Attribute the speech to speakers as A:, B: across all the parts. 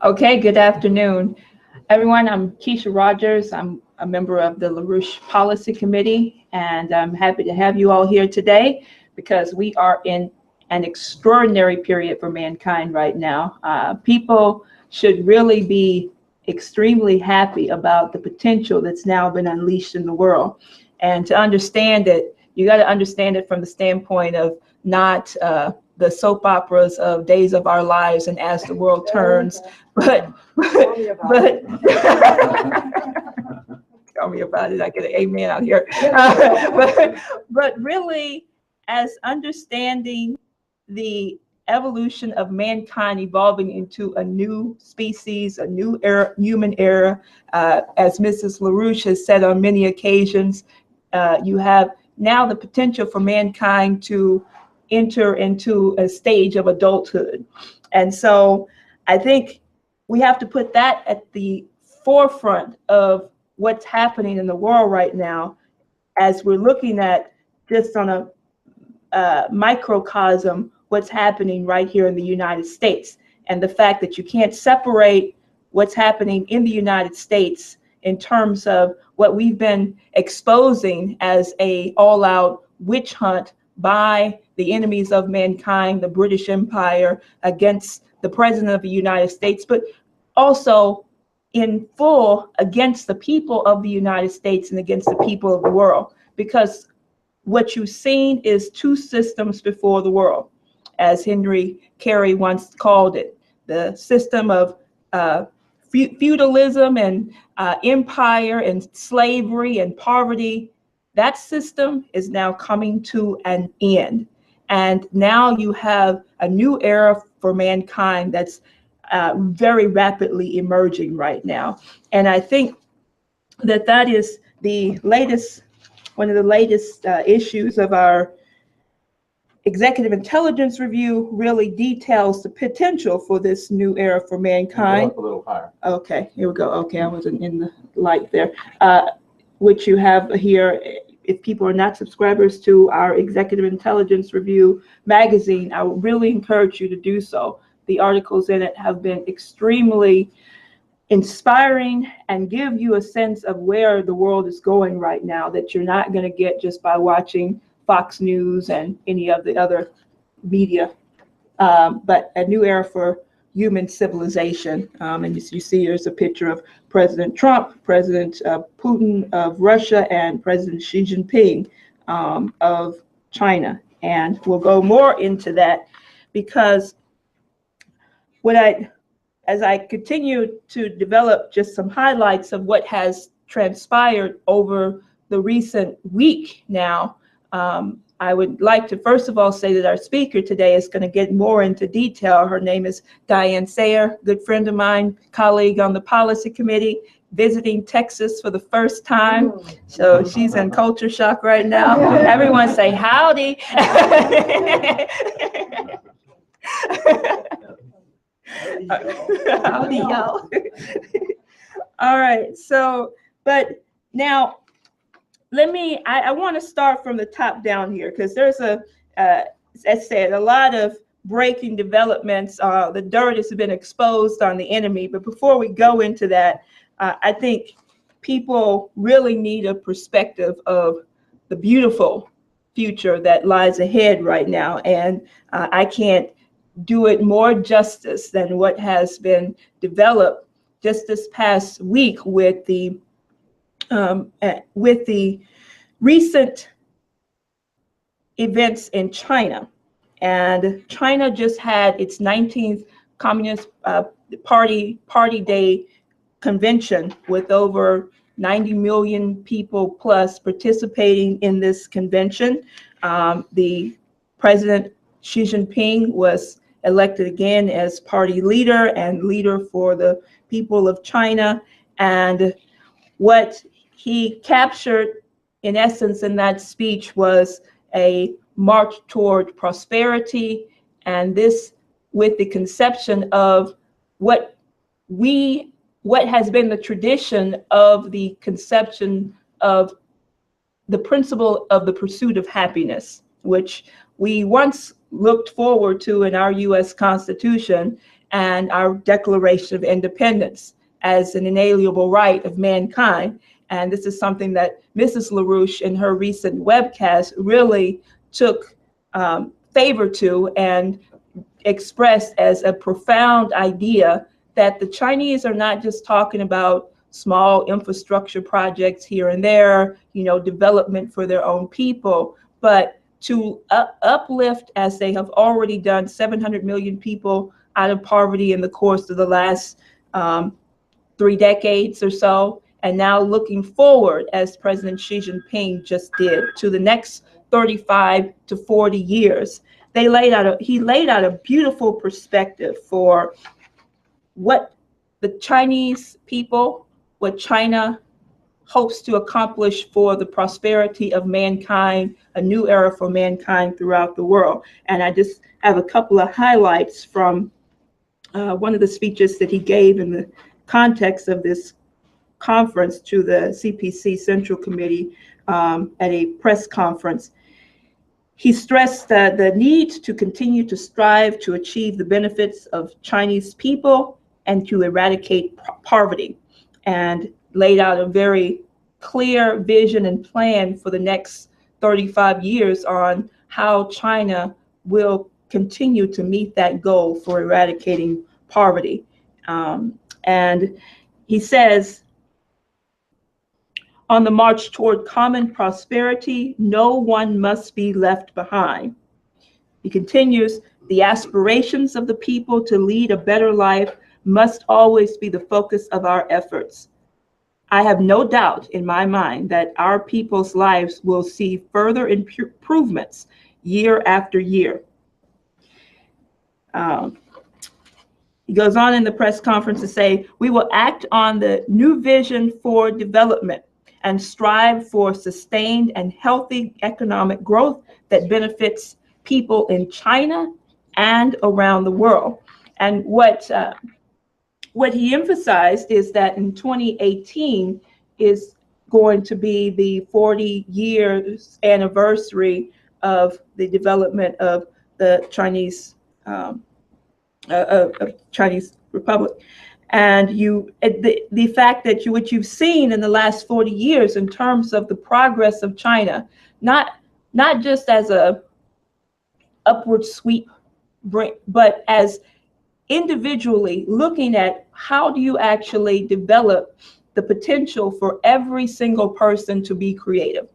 A: Okay, good afternoon, everyone. I'm Keisha Rogers. I'm a member of the LaRouche Policy Committee, and I'm happy to have you all here today because we are in an extraordinary period for mankind right now. People should really be extremely happy about the potential that's now been unleashed in the world. And to understand it, you got to understand it from the standpoint of not the soap operas of Days of Our Lives and As the World Turns, but tell me about it. I get an amen out here. But really, as understanding the evolution of mankind evolving into a new species, a new era, human era, as Mrs. LaRouche has said on many occasions, you have now the potential for mankind to enter into a stage of adulthood. And so I think we have to put that at the forefront of what's happening in the world right now, as we're looking at just on a microcosm what's happening right here in the United States, and the fact that you can't separate what's happening in the United States in terms of what we've been exposing as a all-out witch hunt by the enemies of mankind, the British Empire, against the President of the United States, but also in full against the people of the United States and against the people of the world. Because what you've seen is two systems before the world, as Henry Carey once called it, the system of feudalism and empire and slavery and poverty. That system is now coming to an end. And now you have a new era for mankind that's very rapidly emerging right now. And I think that that is the latest, one of the latest issues of our Executive Intelligence Review really details the potential for this new era for mankind.
B: Go up a little higher.
A: Okay, here we go. Okay, I wasn't in the light there. Which you have here. If people are not subscribers to our Executive Intelligence Review magazine, I would really encourage you to do so. The articles in it have been extremely inspiring and give you a sense of where the world is going right now that you're not going to get just by watching Fox News and any of the other media, but a new era for human civilization. And you see there's a picture of President Trump, President Putin of Russia, and President Xi Jinping of China. And we'll go more into that because as I continue to develop just some highlights of what has transpired over the recent week now, I would like to first of all say that our speaker today is going to get more into detail. Her name is Diane Sare, good friend of mine, colleague on the policy committee, visiting Texas for the first time. So she's in culture shock right now. Everyone say howdy. Howdy, y'all. All right, so, but now, I want to start from the top down here, because there's as I said, a lot of breaking developments. The dirt has been exposed on the enemy. But before we go into that, I think people really need a perspective of the beautiful future that lies ahead right now. And I can't do it more justice than what has been developed just this past week with the recent events in China. And China just had its 19th Communist Party Day convention with over 90 million people plus participating in this convention. The President Xi Jinping was elected again as party leader and leader for the people of China. And what he captured, in essence, in that speech was a march toward prosperity, and this with the conception of what has been the tradition of the conception of the principle of the pursuit of happiness, which we once looked forward to in our U.S. Constitution, and our Declaration of Independence as an inalienable right of mankind. And this is something that Mrs. LaRouche in her recent webcast really took favor to and expressed as a profound idea that the Chinese are not just talking about small infrastructure projects here and there, development for their own people, but to uplift, as they have already done, 700 million people out of poverty in the course of the last 3 decades or so, and now looking forward, as President Xi Jinping just did, to the next 35 to 40 years. He laid out a beautiful perspective for what the Chinese people, what China hopes to accomplish for the prosperity of mankind, a new era for mankind throughout the world. And I just have a couple of highlights from one of the speeches that he gave in the context of this conference to the CPC Central Committee at a press conference. He stressed the need to continue to strive to achieve the benefits of Chinese people and to eradicate poverty, and laid out a very clear vision and plan for the next 35 years on how China will continue to meet that goal for eradicating poverty. And he says, on the march toward common prosperity, no one must be left behind. He continues, the aspirations of the people to lead a better life must always be the focus of our efforts. I have no doubt in my mind that our people's lives will see further improvements year after year. He goes on in the press conference to say, we will act on the new vision for development and strive for sustained and healthy economic growth that benefits people in China and around the world. And what he emphasized is that in 2018 is going to be the 40 years anniversary of the development of the Chinese Chinese Republic. And the fact that what you've seen in the last 40 years in terms of the progress of China, not just as a upward sweep, but as individually looking at how do you actually develop the potential for every single person to be creative,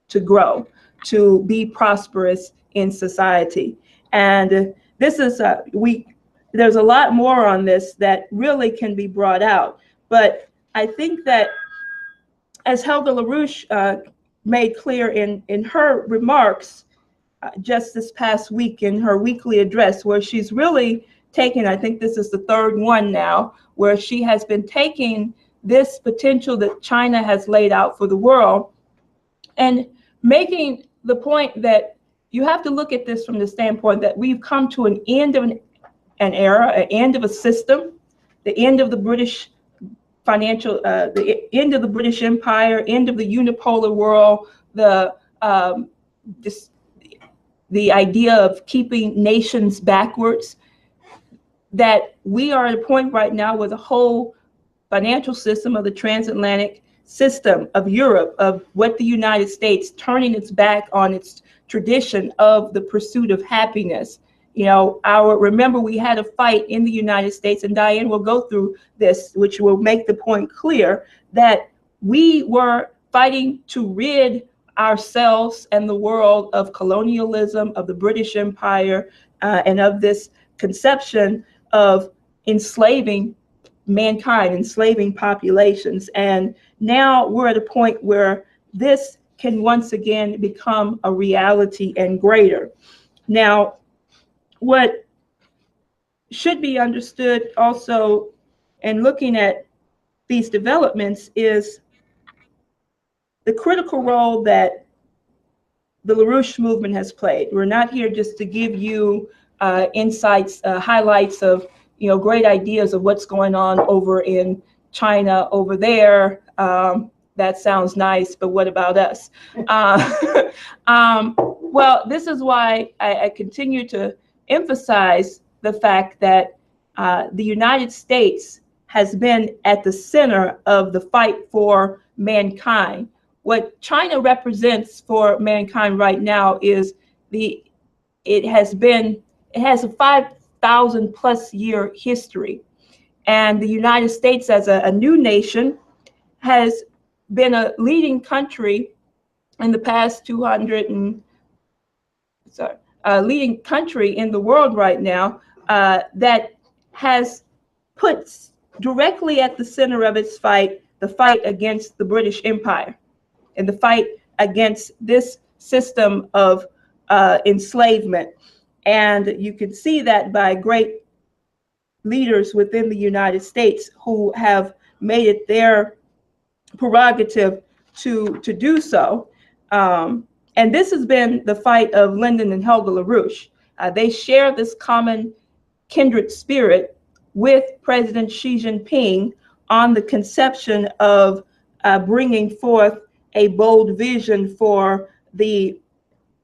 A: to grow, to be prosperous in society. And this is there's a lot more on this that really can be brought out. But I think that, as Helga LaRouche made clear in her remarks just this past week in her weekly address, where she's really taken, I think this is the 3rd one now, where she has been taking this potential that China has laid out for the world and making the point that you have to look at this from the standpoint that we've come to an end of an era, an end of a system, the end of the British financial, the end of the British Empire, end of the unipolar world, the idea of keeping nations backwards, that we are at a point right now where the whole financial system of the transatlantic system of Europe, of what the United States turning its back on its tradition of the pursuit of happiness. Remember, we had a fight in the United States, and Diane will go through this, which will make the point clear that we were fighting to rid ourselves and the world of colonialism, of the British Empire, and of this conception of enslaving mankind, enslaving populations. And now we're at a point where this can once again become a reality and greater. Now, what should be understood also in looking at these developments is the critical role that the LaRouche movement has played. We're not here just to give you insights, highlights of great ideas of what's going on over in China over there. That sounds nice, but what about us? Well, this is why I continue to emphasize the fact that the United States has been at the center of the fight for mankind. What China represents for mankind right now is it has a 5,000 plus year history. And the United States as a new nation has been a leading country in the past leading country in the world right now that has put directly at the center of its fight the fight against the British Empire and the fight against this system of enslavement. And you can see that by great leaders within the United States who have made it their prerogative to do so. And this has been the fight of Lyndon and Helga LaRouche. They share this common kindred spirit with President Xi Jinping on the conception of bringing forth a bold vision for the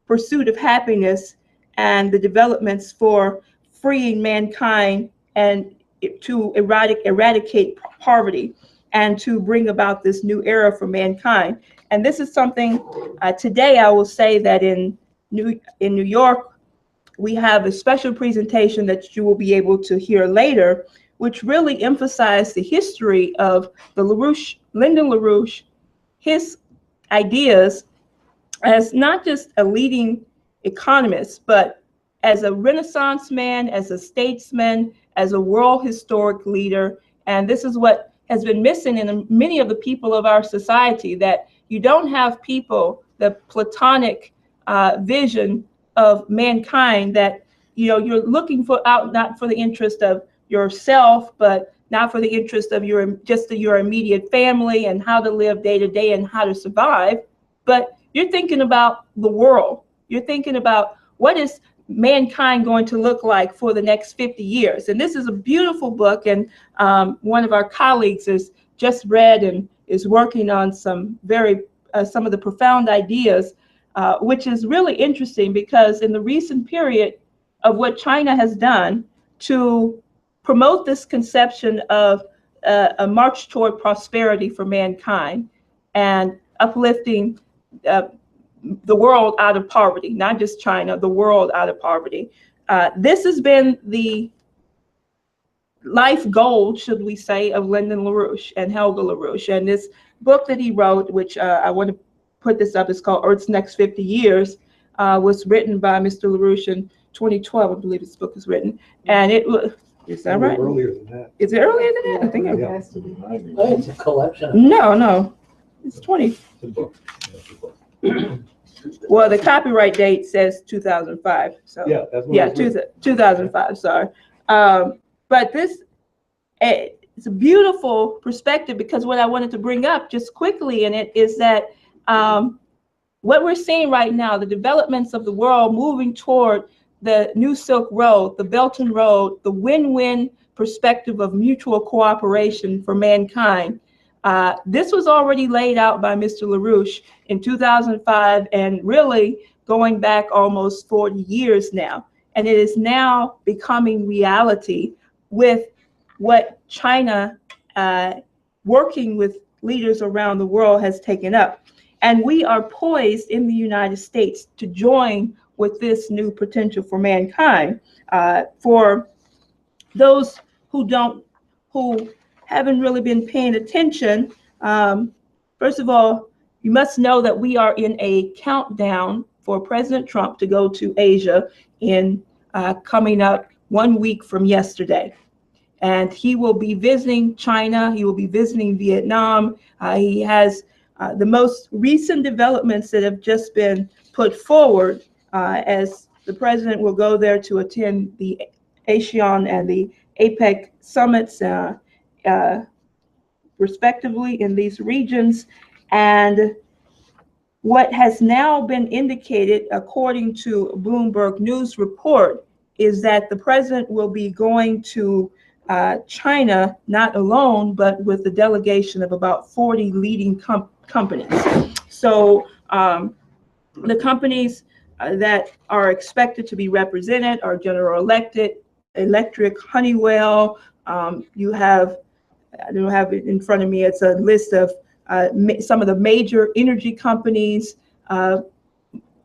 A: pursuit of happiness and the developments for freeing mankind and to eradicate poverty and to bring about this new era for mankind. And this is something today I will say that in New York, we have a special presentation that you will be able to hear later, which really emphasized the history of the Lyndon LaRouche, his ideas as not just a leading economist, but as a Renaissance man, as a statesman, as a world historic leader. And this is what has been missing in many of the people of our society, that you don't have people, the Platonic vision of mankind, that you're looking for out, not for the interest of yourself, but not for the interest of your immediate family and how to live day to day and how to survive, but you're thinking about the world. You're thinking about what is mankind going to look like for the next 50 years. And this is a beautiful book, and one of our colleagues has just read and is working on some of the profound ideas, which is really interesting, because in the recent period of what China has done to promote this conception of a march toward prosperity for mankind and uplifting the world out of poverty, not just China, the world out of poverty. This has been the life goal, should we say, of Lyndon LaRouche and Helga LaRouche. And this book that he wrote, which I want to put this up, is called Earth's Next 50 Years, was written by Mr. LaRouche in 2012, I believe this book was written. And it was, is that right?
B: Earlier than that.
A: Is it earlier than that? I think
B: Yeah.
A: it
C: Has to be. Oh, it's a collection.
A: No, it's 20.
B: It's a book.
A: Well, the copyright date says 2005. So
B: Yeah, that's what
A: yeah,
B: it was written.
A: 2005. Sorry, but it's a beautiful perspective, because what I wanted to bring up just quickly in it is that what we're seeing right now, the developments of the world moving toward the New Silk Road, the Belt and Road, the win-win perspective of mutual cooperation for mankind. This was already laid out by Mr. LaRouche in 2005, and really going back almost 40 years now. And it is now becoming reality with what China, working with leaders around the world, has taken up. And we are poised in the United States to join with this new potential for mankind. For those who haven't really been paying attention, first of all, you must know that we are in a countdown for President Trump to go to Asia in coming up 1 week from yesterday. And he will be visiting China, he will be visiting Vietnam. He has the most recent developments that have just been put forward, as the president will go there to attend the ASEAN and the APEC summits, respectively, in these regions. And what has now been indicated, according to a Bloomberg News report, is that the president will be going to China, not alone, but with a delegation of about 40 leading companies. So the companies that are expected to be represented are General Electric, Electric, Honeywell. You have, I don't have it in front of me, it's a list of some of the major energy companies,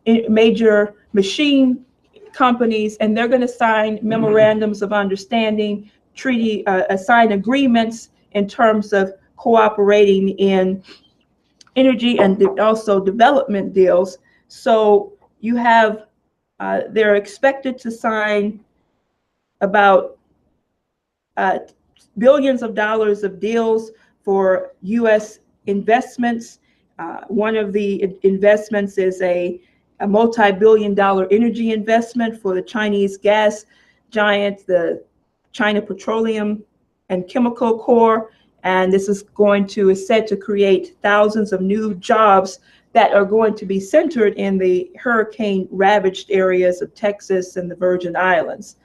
A: major machine companies, and they're going to sign memorandums of understanding, sign agreements in terms of cooperating in energy and also development deals. So you have, they're expected to sign about billions of dollars of deals for U.S. investments. One of the investments is a multi-billion-dollar energy investment for the Chinese gas giant, the China Petroleum and Chemical Corp. And this is said to create thousands of new jobs that are going to be centered in the hurricane-ravaged areas of Texas and the Virgin Islands.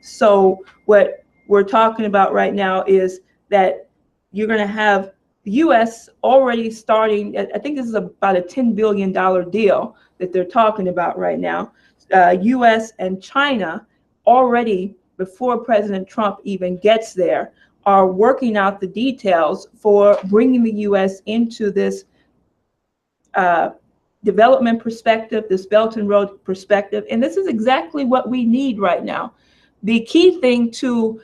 A: So what we're talking about right now is that you're going to have the U.S. already starting, I think this is about a $10 billion deal that they're talking about right now. U.S. and China already, before President Trump even gets there, are working out the details for bringing the U.S. into this development perspective, this Belt and Road perspective. And this is exactly what we need right now. The key thing to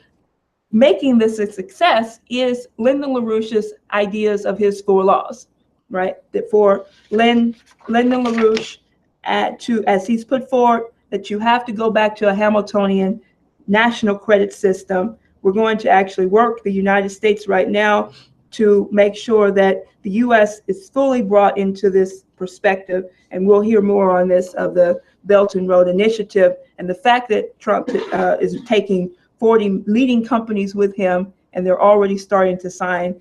A: making this a success is Lyndon LaRouche's ideas of his 4 laws, right? That for Lyndon LaRouche, as he's put forward, that you have to go back to a Hamiltonian national credit system. We're going to actually work the United States right now to make sure that the U.S. is fully brought into this perspective, and we'll hear more on this of the Belt and Road Initiative and the fact that Trump is taking 40 leading companies with him, and they're already starting to sign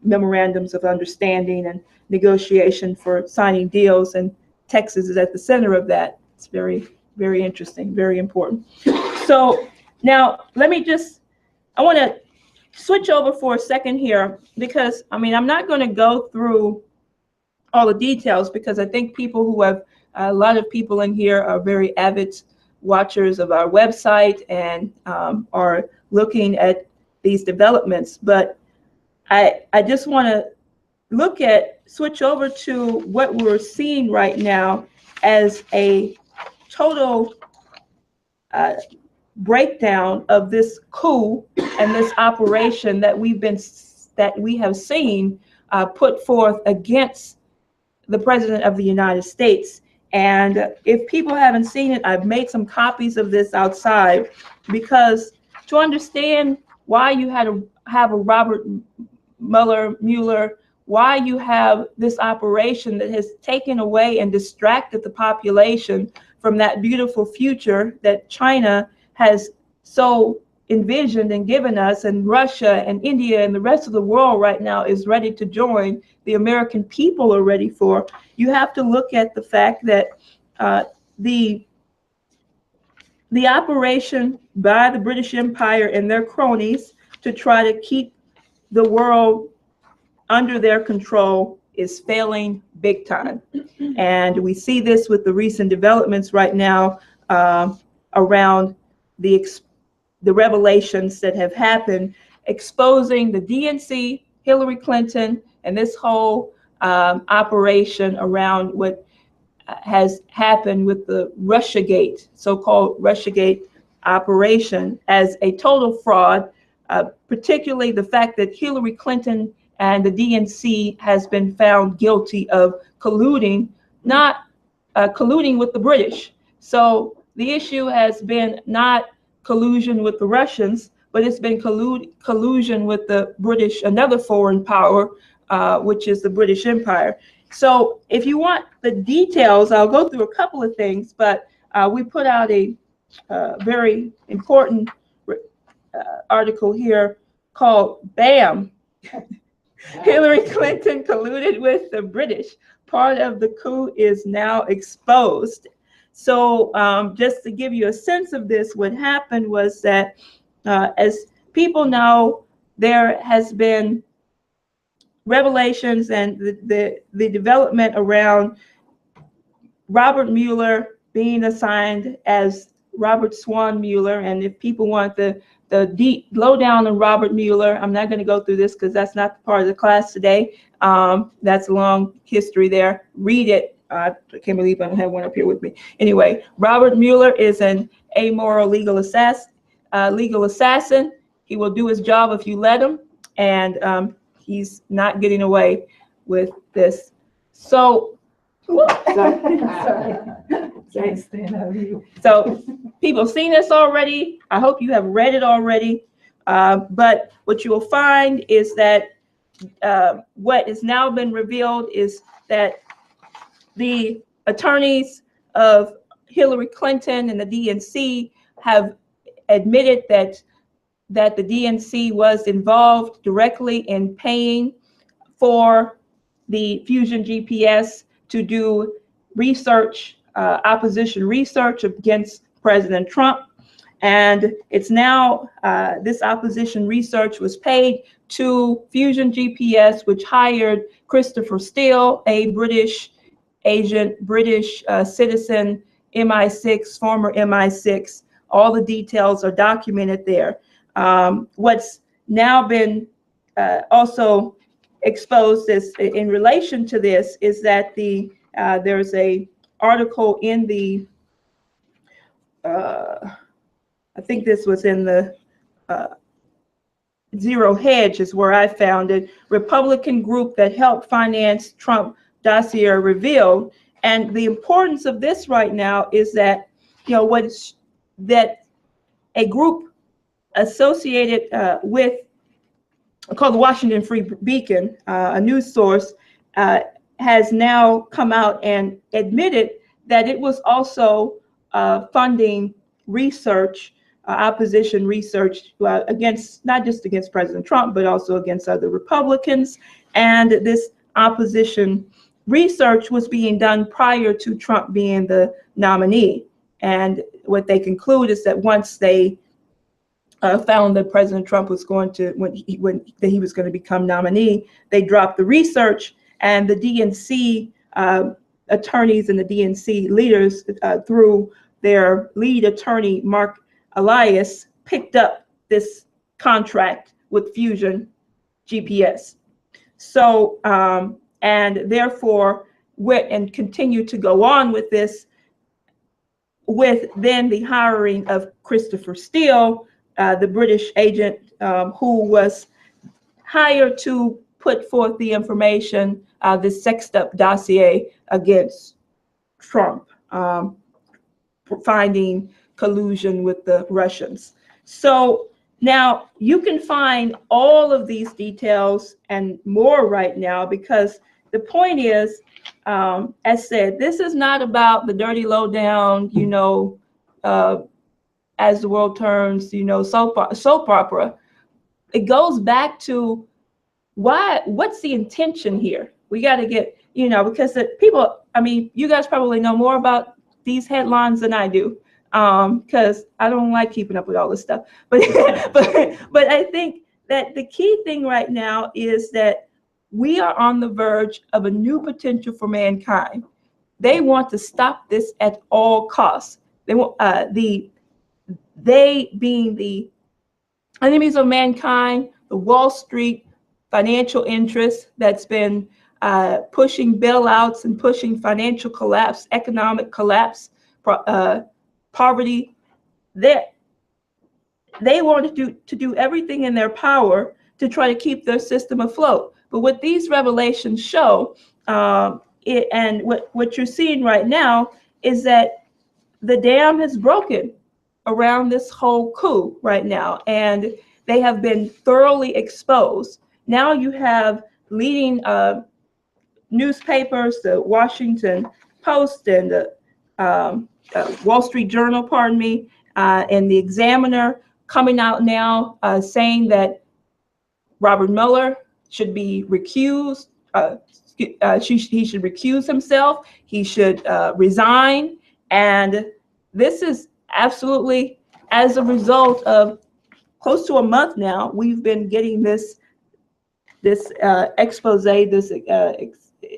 A: memorandums of understanding and negotiation for signing deals, and Texas is at the center of that. It's very, very interesting, very important. So now I want to switch over for a second here, because I'm not going to go through all the details, because I think people who have, a lot of people in here are very avid watchers of our website and are looking at these developments. But I just want to switch over to what we're seeing right now as a total breakdown of this coup and this operation that we have seen put forth against the President of the United States. And if people haven't seen it, I've made some copies of this outside, because to understand why you had to have a Robert Mueller, why you have this operation that has taken away and distracted the population from that beautiful future that China has so envisioned and given us, and Russia and India and the rest of the world right now is ready to join, the American people are ready for. You have to look at the fact that the operation by the British Empire and their cronies to try to keep the world under their control is failing big time. And we see this with the recent developments right now around the revelations that have happened, exposing the DNC, Hillary Clinton, and this whole operation around what has happened with the Russiagate, so-called Russiagate operation, as a total fraud, particularly the fact that Hillary Clinton and the DNC has been found guilty of colluding, not colluding with the British. So the issue has been not collusion with the Russians, but it's been collusion with the British, another foreign power, which is the British Empire. So if you want the details, I'll go through a couple of things, but we put out a very important article here called BAM! Hillary Clinton colluded with the British. Part of the coup is now exposed. So just to give you a sense of this, what happened was that, as people know, there has been revelations and the development around Robert Mueller being assigned as Robert Swan Mueller. And if people want the deep lowdown on Robert Mueller, I'm not going to go through this because that's not part of the class today. That's a long history there. Read it. I can't believe I don't have one up here with me. Anyway, Robert Mueller is an amoral legal assassin. He will do his job if you let him, and he's not getting away with this. So, sorry. So people have seen this already. I hope you have read it already. But what you will find is that what has now been revealed is that the attorneys of Hillary Clinton and the DNC have admitted that the DNC was involved directly in paying for the Fusion GPS to do research, opposition research against President Trump. And it's now, this opposition research was paid to Fusion GPS, which hired Christopher Steele, a British agent, British citizen, MI6, former MI6. All the details are documented there. What's now been also exposed is, in relation to this, is that there's a article in the, I think this was in the Zero Hedge is where I found it, Republican group that helped finance Trump dossier revealed. And the importance of this right now is that, that a group associated with, called the Washington Free Beacon, a news source, has now come out and admitted that it was also funding research, opposition research against, not just against President Trump, but also against other Republicans. And this opposition research was being done prior to Trump being the nominee. And what they conclude is that once they found that President Trump was going to, that he was going to become nominee, they dropped the research, and the DNC attorneys and the DNC leaders, through their lead attorney, Mark Elias, picked up this contract with Fusion GPS. So, and therefore went and continued to go on with this, with then the hiring of Christopher Steele, the British agent who was hired to put forth the information, this sexed up dossier against Trump, finding collusion with the Russians. So now you can find all of these details and more right now, because the point is, as said, this is not about the dirty lowdown, as the world turns, soap opera. It goes back to what's the intention here? We got to get, because the people, you guys probably know more about these headlines than I do, because I don't like keeping up with all this stuff. But but I think that the key thing right now is that we are on the verge of a new potential for mankind. They want to stop this at all costs. They want they being the enemies of mankind, the Wall Street financial interests that's been pushing bailouts and pushing financial collapse, economic collapse, poverty. They want to do everything in their power to try to keep their system afloat. But what these revelations show, and what you're seeing right now, is that the dam has broken around this whole coup right now, and they have been thoroughly exposed. Now you have leading newspapers, the Washington Post and the Wall Street Journal, and the Examiner coming out now saying that Robert Mueller should be recused. He should recuse himself. He should resign. And this is absolutely as a result of close to a month now, we've been getting this expose, this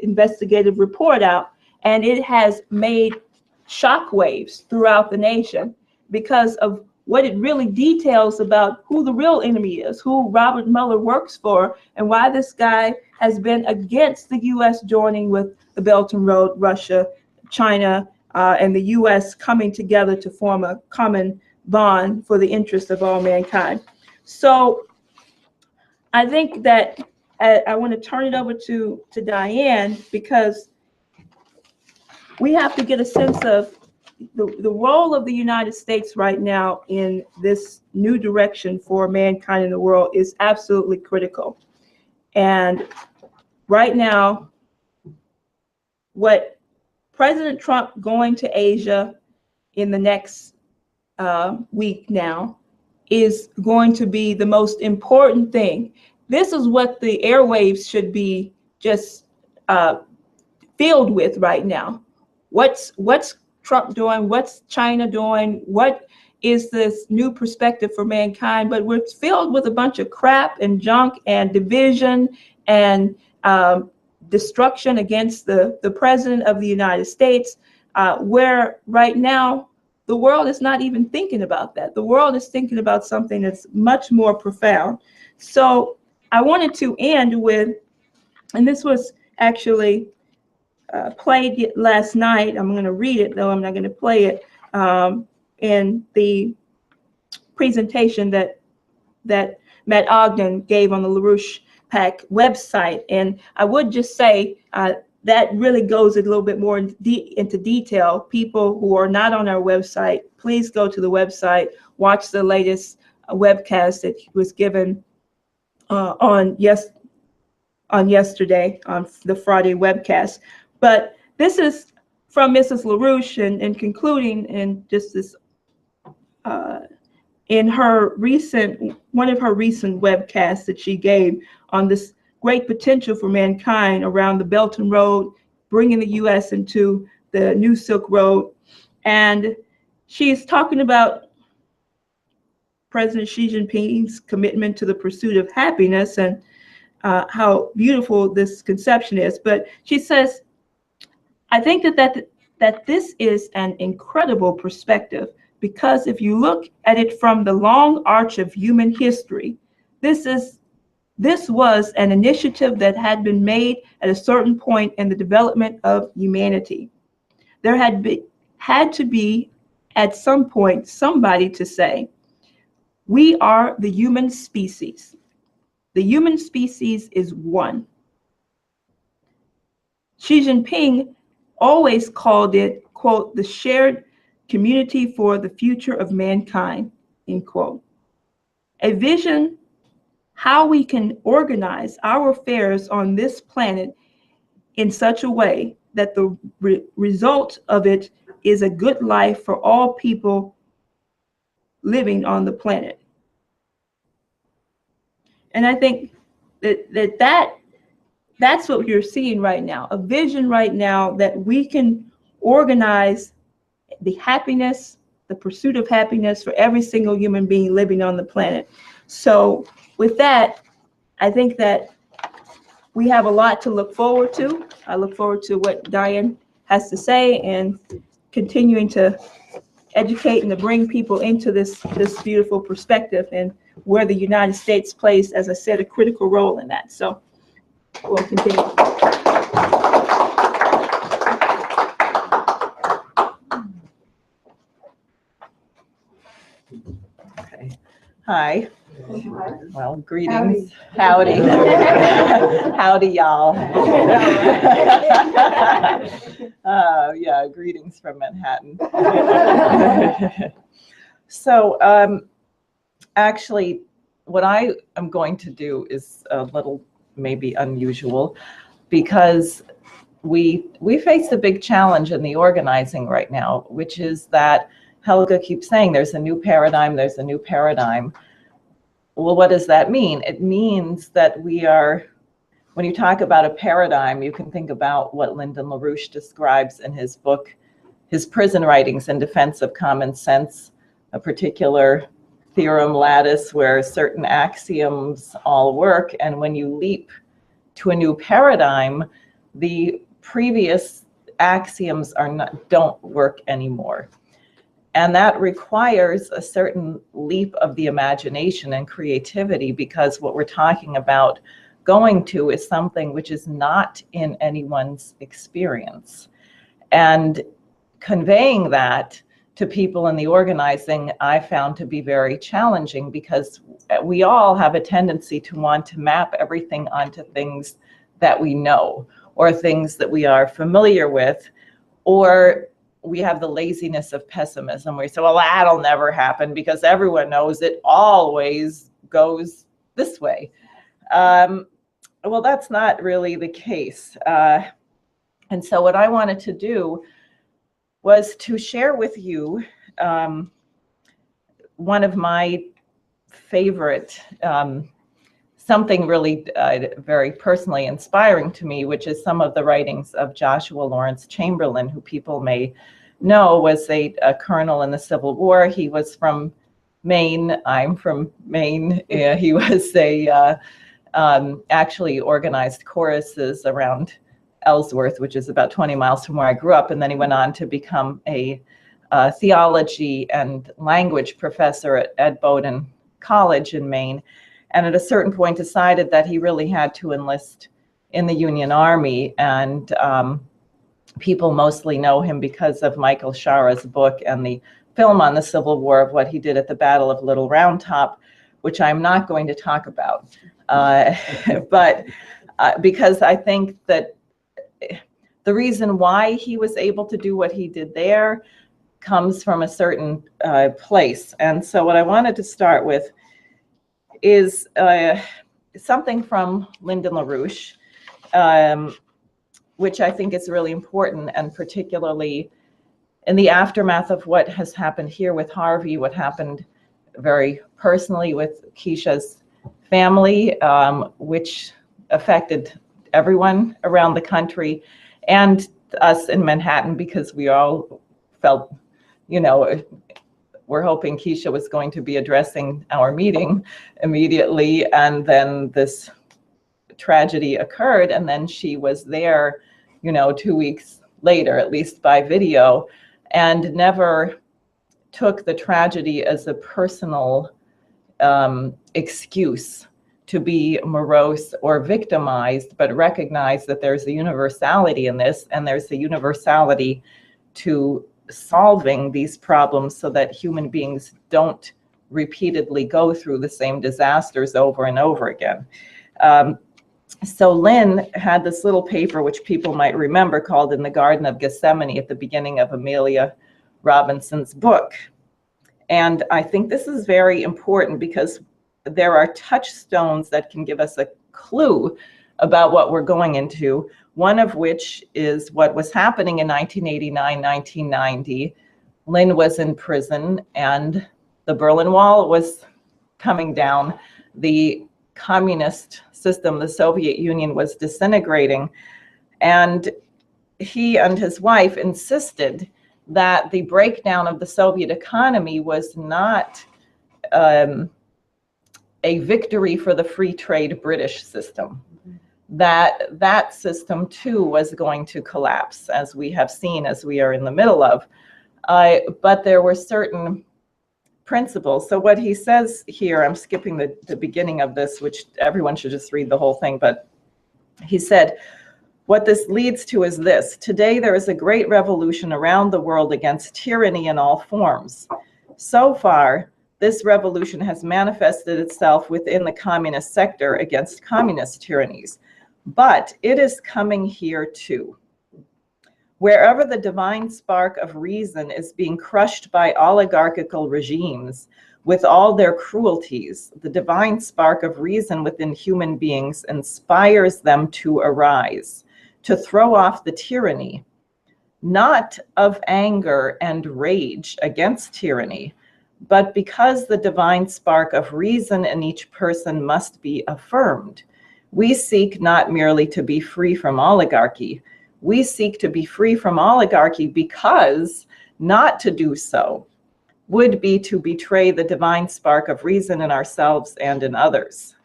A: investigative report out, and it has made shockwaves throughout the nation. because of what it really details about who the real enemy is, who Robert Mueller works for, and why this guy has been against the U.S. joining with the Belt and Road, Russia, China, and the U.S. coming together to form a common bond for the interest of all mankind. So I think that I want to turn it over to Diane, because we have to get a sense of the role of the United States right now in this new direction for mankind in the world is absolutely critical. And right now, what President Trump going to Asia in the next week now is going to be the most important thing. This is what the airwaves should be just filled with right now. What's Trump doing? What's China doing? What is this new perspective for mankind? But we're filled with a bunch of crap and junk and division and destruction against the president of the United States, where right now the world is not even thinking about that. The world is thinking about something that's much more profound. So I wanted to end with, and this was actually played last night. I'm going to read it, though I'm not going to play it, in the presentation that Matt Ogden gave on the LaRouche PAC website. And I would just say that really goes a little bit more into detail. People who are not on our website, please go to the website, watch the latest webcast that was given on yesterday, on the Friday webcast. But this is from Mrs. LaRouche, and concluding in just this, in her one of her recent webcasts that she gave on this great potential for mankind around the Belt and Road, bringing the U.S. into the new Silk Road. And she's talking about President Xi Jinping's commitment to the pursuit of happiness and how beautiful this conception is. But she says, I think that this is an incredible perspective, because if you look at it from the long arch of human history, this was an initiative that had been made at a certain point in the development of humanity. There had to be at some point somebody to say, we are the human species. The human species is one. Xi Jinping always called it, quote, the shared community for the future of mankind, end quote. A vision how we can organize our affairs on this planet in such a way that the result of it is a good life for all people living on the planet. And I think that's what you're seeing right now, a vision right now that we can organize the happiness, the pursuit of happiness for every single human being living on the planet. So with that, I think that we have a lot to look forward to. I look forward to what Diane has to say and continuing to educate and to bring people into this beautiful perspective, and where the United States plays, as I said, a critical role in that. So we'll continue.
B: Okay. Hi. Well, greetings. Howdy. Howdy, y'all. Yeah, greetings from Manhattan. So actually, what I am going to do is a little maybe unusual, because we face a big challenge in the organizing right now, which is that Helga keeps saying there's a new paradigm, there's a new paradigm. Well, what does that mean? It means that we are, when you talk about a paradigm, you can think about what Lyndon LaRouche describes in his book, his prison writings in defense of common sense, a particular theorem lattice where certain axioms all work. And when you leap to a new paradigm, the previous axioms don't work anymore. And that requires a certain leap of the imagination and creativity, because what we're talking about going to is something which is not in anyone's experience. And conveying that to people in the organizing, I found to be very challenging, because we all have a tendency to want to map everything onto things that we know, or things that we are familiar with, or we have the laziness of pessimism. We say, well, that'll never happen because everyone knows it always goes this way. Well, that's not really the case. And so what I wanted to do was to share with you one of my favorite, something really very personally inspiring to me, which is some of the writings of Joshua Lawrence Chamberlain, who people may know was a colonel in the Civil War. He was from Maine. I'm from Maine. He was actually organized choruses around Ellsworth, which is about 20 miles from where I grew up. And then he went on to become a theology and language professor at Bowdoin College in Maine. And at a certain point decided that he really had to enlist in the Union Army. And people mostly know him because of Michael Shara's book and the film on the Civil War of what he did at the Battle of Little Round Top, which I'm not going to talk about. But because I think that the reason why he was able to do what he did there comes from a certain place. And so what I wanted to start with is something from Lyndon LaRouche, which I think is really important, and particularly in the aftermath of what has happened here with Harvey, what happened very personally with Keisha's family, which affected everyone around the country and us in Manhattan, because we all felt, you know, we're hoping Keisha was going to be addressing our meeting immediately, and then this tragedy occurred, and then she was there, you know, 2 weeks later, at least by video, and never took the tragedy as a personal excuse to be morose or victimized, but recognized that there's a universality in this, and there's a universality to solving these problems so that human beings don't repeatedly go through the same disasters over and over again. So Lynn had this little paper, which people might remember, called In the Garden of Gethsemane, at the beginning of Amelia Robinson's book. And I think this is very important because there are touchstones that can give us a clue about what we're going into, one of which is what was happening in 1989, 1990. Lynn was in prison and the Berlin Wall was coming down. The communist system, the Soviet Union, was disintegrating. And he and his wife insisted that the breakdown of the Soviet economy was not a victory for the free trade British system, that system too was going to collapse, as we have seen, as we are in the middle of. But there were certain principles. So what he says here, I'm skipping the beginning of this, which everyone should just read the whole thing, but he said, what this leads to is this: today there is a great revolution around the world against tyranny in all forms. So far, this revolution has manifested itself within the communist sector against communist tyrannies, but it is coming here too. Wherever the divine spark of reason is being crushed by oligarchical regimes with all their cruelties, the divine spark of reason within human beings inspires them to arise, to throw off the tyranny, not of anger and rage against tyranny, but because the divine spark of reason in each person must be affirmed. We seek not merely to be free from oligarchy. We seek to be free from oligarchy because not to do so would be to betray the divine spark of reason in ourselves and in others.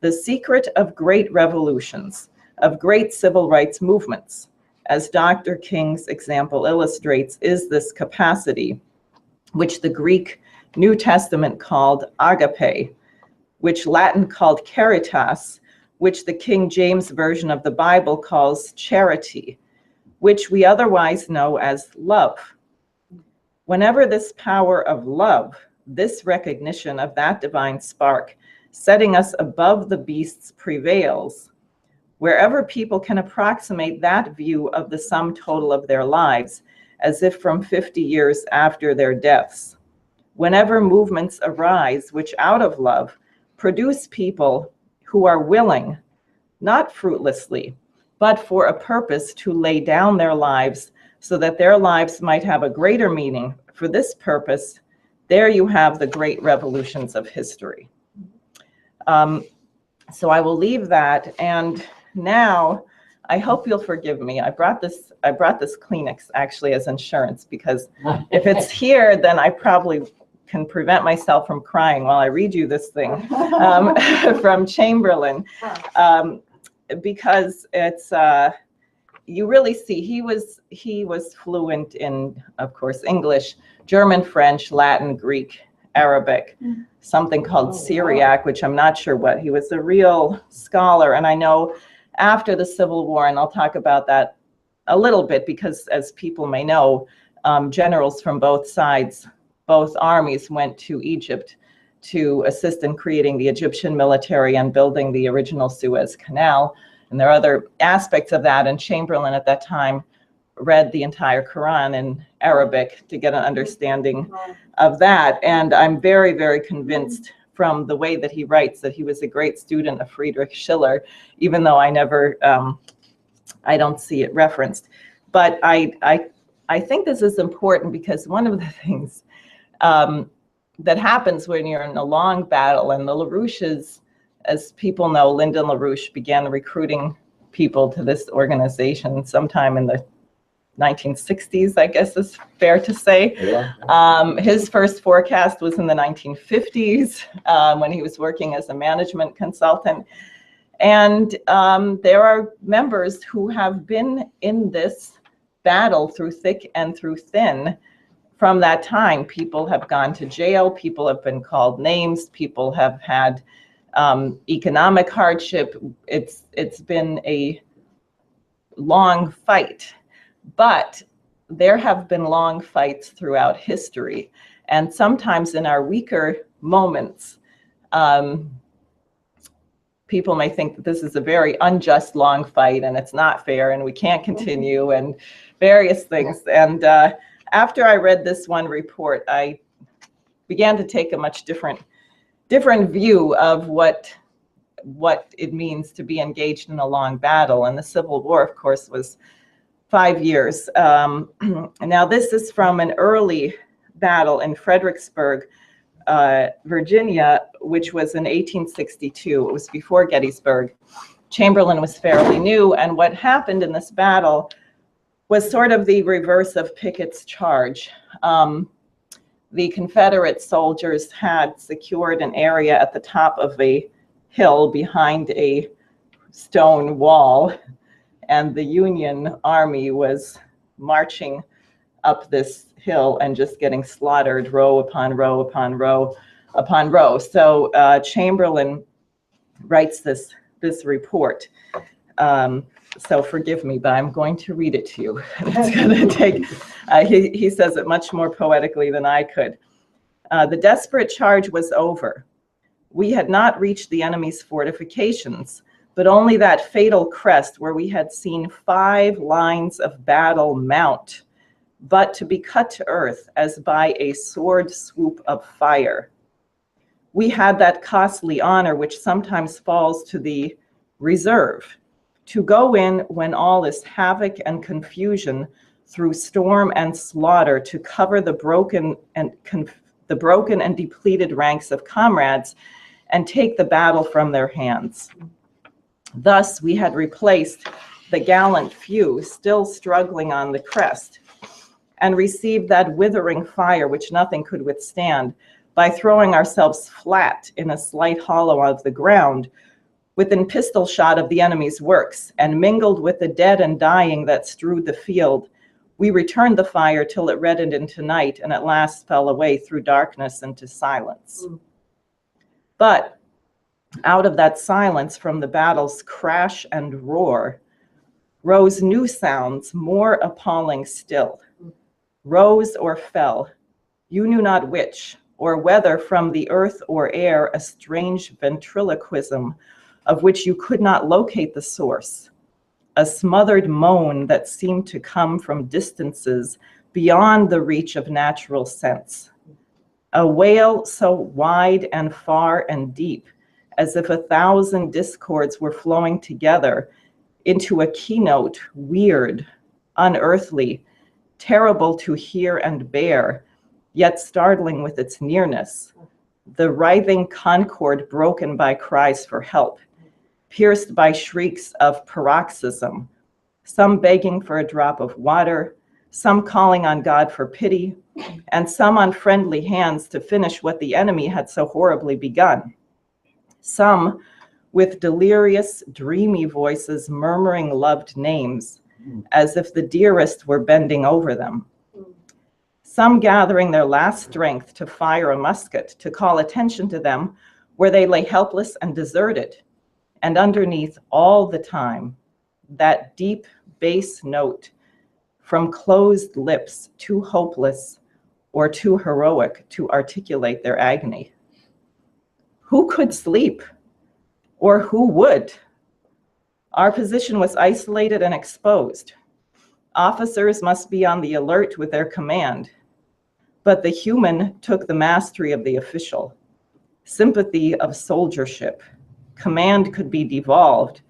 B: The secret of great revolutions, of great civil rights movements, as Dr. King's example illustrates, is this capacity which the Greek New Testament called agape, which Latin called caritas, which the King James Version of the Bible calls charity, which we otherwise know as love. Whenever this power of love, this recognition of that divine spark, setting us above the beasts prevails, wherever people can approximate that view of the sum total of their lives, as if from 50 years after their deaths, whenever movements arise which out of love produce people who are willing, not fruitlessly, but for a purpose to lay down their lives so that their lives might have a greater meaning for this purpose, there you have the great revolutions of history. So I will leave that, and now I hope you'll forgive me. I brought this Kleenex actually as insurance, because if it's here, then I probably can prevent myself from crying while I read you this thing from Chamberlain, because it's you really see he was fluent in, of course, English, German, French, Latin, Greek, Arabic, something called Syriac, which I'm not sure what. He was a real scholar, and I know after the Civil War, and I'll talk about that a little bit, because as people may know, generals from both sides, both armies, went to Egypt to assist in creating the Egyptian military and building the original Suez Canal. And there are other aspects of that, and Chamberlain at that time read the entire Quran in Arabic to get an understanding of that. And I'm very, very convinced from the way that he writes that he was a great student of Friedrich Schiller, even though I never, I don't see it referenced. But I think this is important, because one of the things that happens when you're in a long battle, and the LaRouches, as people know, Lyndon LaRouche began recruiting people to this organization sometime in the 1960s, I guess is fair to say.
C: Yeah.
B: His first forecast was in the 1950s when he was working as a management consultant. And there are members who have been in this battle through thick and through thin from that time. People have gone to jail, people have been called names, people have had economic hardship. It's been a long fight, but there have been long fights throughout history. And sometimes in our weaker moments, people may think that this is a very unjust long fight and it's not fair and we can't continue and various things. And after I read this one report, I began to take a much different view of what it means to be engaged in a long battle. And the Civil War, of course, was 5 years. Now this is from an early battle in Fredericksburg, Virginia, which was in 1862. It was before Gettysburg. Chamberlain was fairly new, and what happened in this battle was sort of the reverse of Pickett's charge. The Confederate soldiers had secured an area at the top of a hill behind a stone wall, and the Union Army was marching up this hill and just getting slaughtered row upon row upon row upon row. So Chamberlain writes this report. So forgive me, but I'm going to read it to you. It's going to take, he says it much more poetically than I could. The desperate charge was over. We had not reached the enemy's fortifications, but only that fatal crest where we had seen 5 lines of battle mount, but to be cut to earth as by a sword swoop of fire. We had that costly honor which sometimes falls to the reserve, to go in when all is havoc and confusion, through storm and slaughter, to cover the broken and depleted ranks of comrades and take the battle from their hands. Thus we had replaced the gallant few still struggling on the crest, and received that withering fire which nothing could withstand, by throwing ourselves flat in a slight hollow of the ground, within pistol shot of the enemy's works, and mingled with the dead and dying that strewed the field, We returned the fire till it reddened into night and at last fell away through darkness into silence. But out of that silence, from the battle's crash and roar, rose new sounds more appalling still. Rose or fell, you knew not which, or whether from the earth or air a strange ventriloquism of which you could not locate the source, a smothered moan that seemed to come from distances beyond the reach of natural sense, a wail so wide and far and deep as if 1,000 discords were flowing together into a keynote, weird, unearthly, terrible to hear and bear, yet startling with its nearness, the writhing concord broken by cries for help, pierced by shrieks of paroxysm, some begging for a drop of water, some calling on God for pity, and some on friendly hands to finish what the enemy had so horribly begun. Some with delirious, dreamy voices murmuring loved names, as if the dearest were bending over them. Some gathering their last strength to fire a musket, to call attention to them where they lay helpless and deserted. And underneath all the time, that deep bass note from closed lips too hopeless or too heroic to articulate their agony. Who could sleep? Or who would? Our position was isolated and exposed. Officers must be on the alert with their command. But the human took the mastery of the official, sympathy of soldiership. Command could be devolved,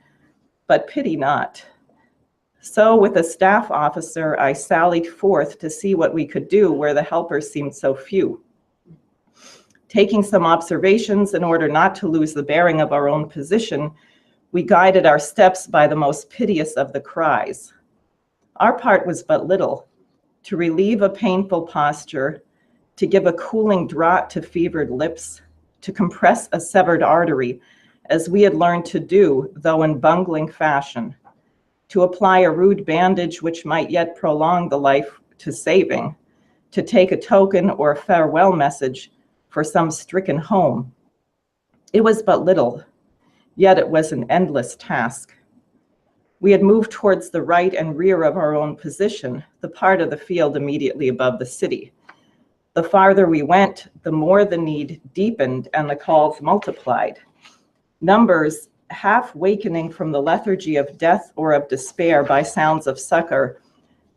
B: but pity not. So with a staff officer, I sallied forth to see what we could do where the helpers seemed so few. Taking some observations in order not to lose the bearing of our own position, we guided our steps by the most piteous of the cries. Our part was but little: to relieve a painful posture, to give a cooling draught to fevered lips, to compress a severed artery, as we had learned to do, though in bungling fashion, to apply a rude bandage which might yet prolong the life to saving, to take a token or a farewell message for some stricken home. It was but little, yet it was an endless task. We had moved towards the right and rear of our own position, the part of the field immediately above the city. The farther we went, the more the need deepened and the calls multiplied. Numbers, half wakening from the lethargy of death or of despair by sounds of succor,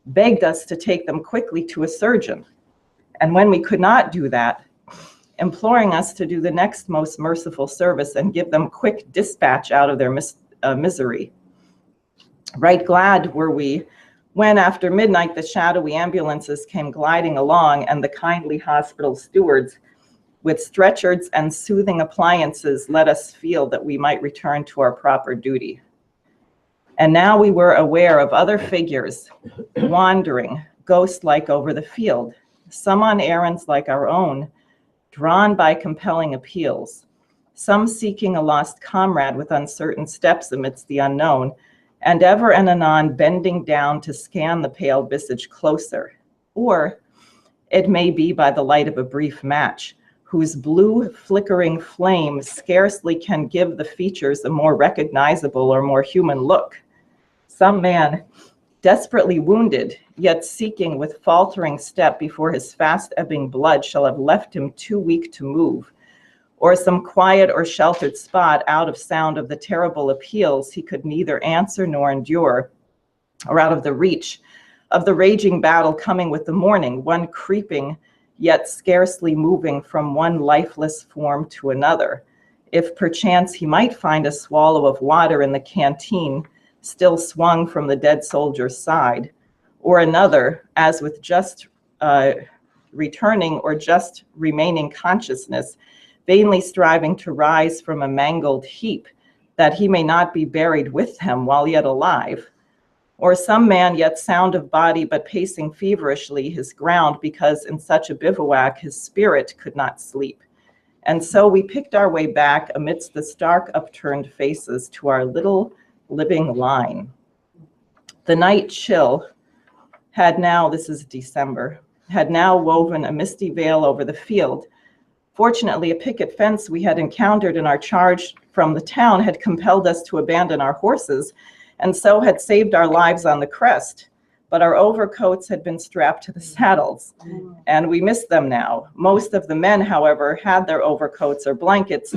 B: begged us to take them quickly to a surgeon. And when we could not do that, imploring us to do the next most merciful service and give them quick dispatch out of their misery. Right glad were we when, after midnight, the shadowy ambulances came gliding along and the kindly hospital stewards with stretchers and soothing appliances let us feel that we might return to our proper duty. And now we were aware of other figures wandering, ghost-like over the field, some on errands like our own, drawn by compelling appeals, some seeking a lost comrade with uncertain steps amidst the unknown, and ever and anon bending down to scan the pale visage closer. Or it may be by the light of a brief match, whose blue flickering flame scarcely can give the features a more recognizable or more human look. Some man desperately wounded, yet seeking with faltering step before his fast-ebbing blood shall have left him too weak to move, or some quiet or sheltered spot out of sound of the terrible appeals he could neither answer nor endure, or out of the reach of the raging battle coming with the morning, one creeping yet scarcely moving from one lifeless form to another, if perchance he might find a swallow of water in the canteen still swung from the dead soldier's side, or another, as with just returning or just remaining consciousness, vainly striving to rise from a mangled heap, that he may not be buried with him while yet alive, or some man yet sound of body but pacing feverishly his ground because in such a bivouac his spirit could not sleep. And so we picked our way back amidst the stark upturned faces to our little living line. The night chill, had now, this is December, had now woven a misty veil over the field. Fortunately, a picket fence we had encountered in our charge from the town had compelled us to abandon our horses, and so had saved our lives on the crest. But our overcoats had been strapped to the saddles, and we missed them now. Most of the men, however, had their overcoats or blankets.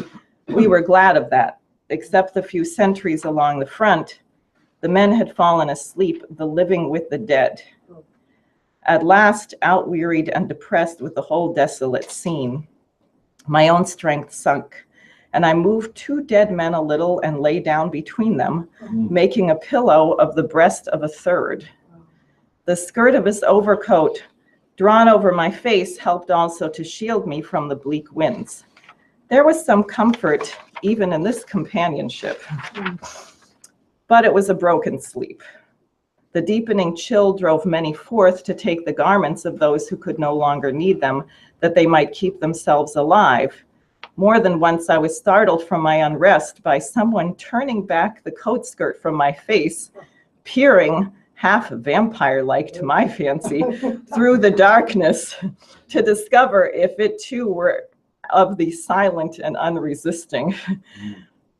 B: We were glad of that, except the few sentries along the front. The men had fallen asleep, the living with the dead. At last, outwearied and depressed with the whole desolate scene, my own strength sunk, and I moved 2 dead men a little and lay down between them, making a pillow of the breast of a third. The skirt of his overcoat, drawn over my face, helped also to shield me from the bleak winds. There was some comfort even in this companionship, but it was a broken sleep. The deepening chill drove many forth to take the garments of those who could no longer need them, that they might keep themselves alive. More than once I was startled from my unrest by someone turning back the coat skirt from my face, peering, half vampire-like to my fancy, through the darkness to discover if it too were of the silent and unresisting,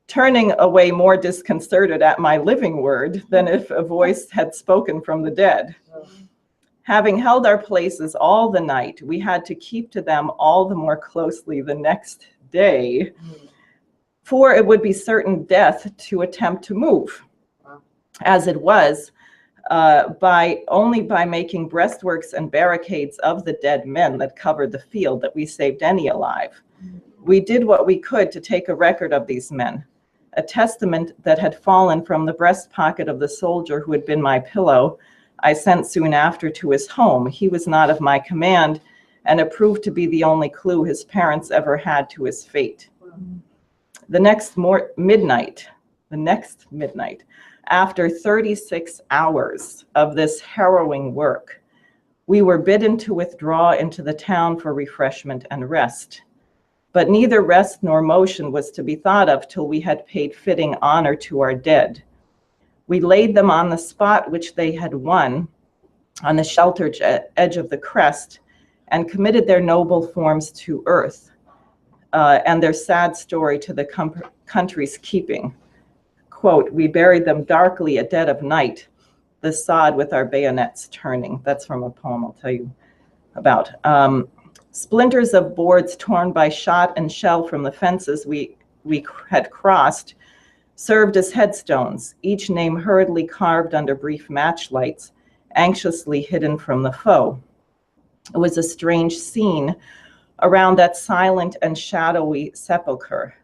B: turning away more disconcerted at my living word than if a voice had spoken from the dead. Having held our places all the night, we had to keep to them all the more closely the next day, for it would be certain death to attempt to move. As it was, only by making breastworks and barricades of the dead men that covered the field that we saved any alive. We did what we could to take a record of these men. A testament that had fallen from the breast pocket of the soldier who had been my pillow, I sent soon after to his home. He was not of my command, and it proved to be the only clue his parents ever had to his fate. The next midnight, after 36 hours of this harrowing work, we were bidden to withdraw into the town for refreshment and rest. But neither rest nor motion was to be thought of till we had paid fitting honor to our dead. We laid them on the spot which they had won, on the sheltered edge of the crest, and committed their noble forms to earth, and their sad story to the country's keeping. Quote, we buried them darkly at dead of night, the sod with our bayonets turning. That's from a poem I'll tell you about. Splinters of boards torn by shot and shell from the fences we had crossed served as headstones, each name hurriedly carved under brief matchlights, anxiously hidden from the foe. It was a strange scene around that silent and shadowy sepulcher.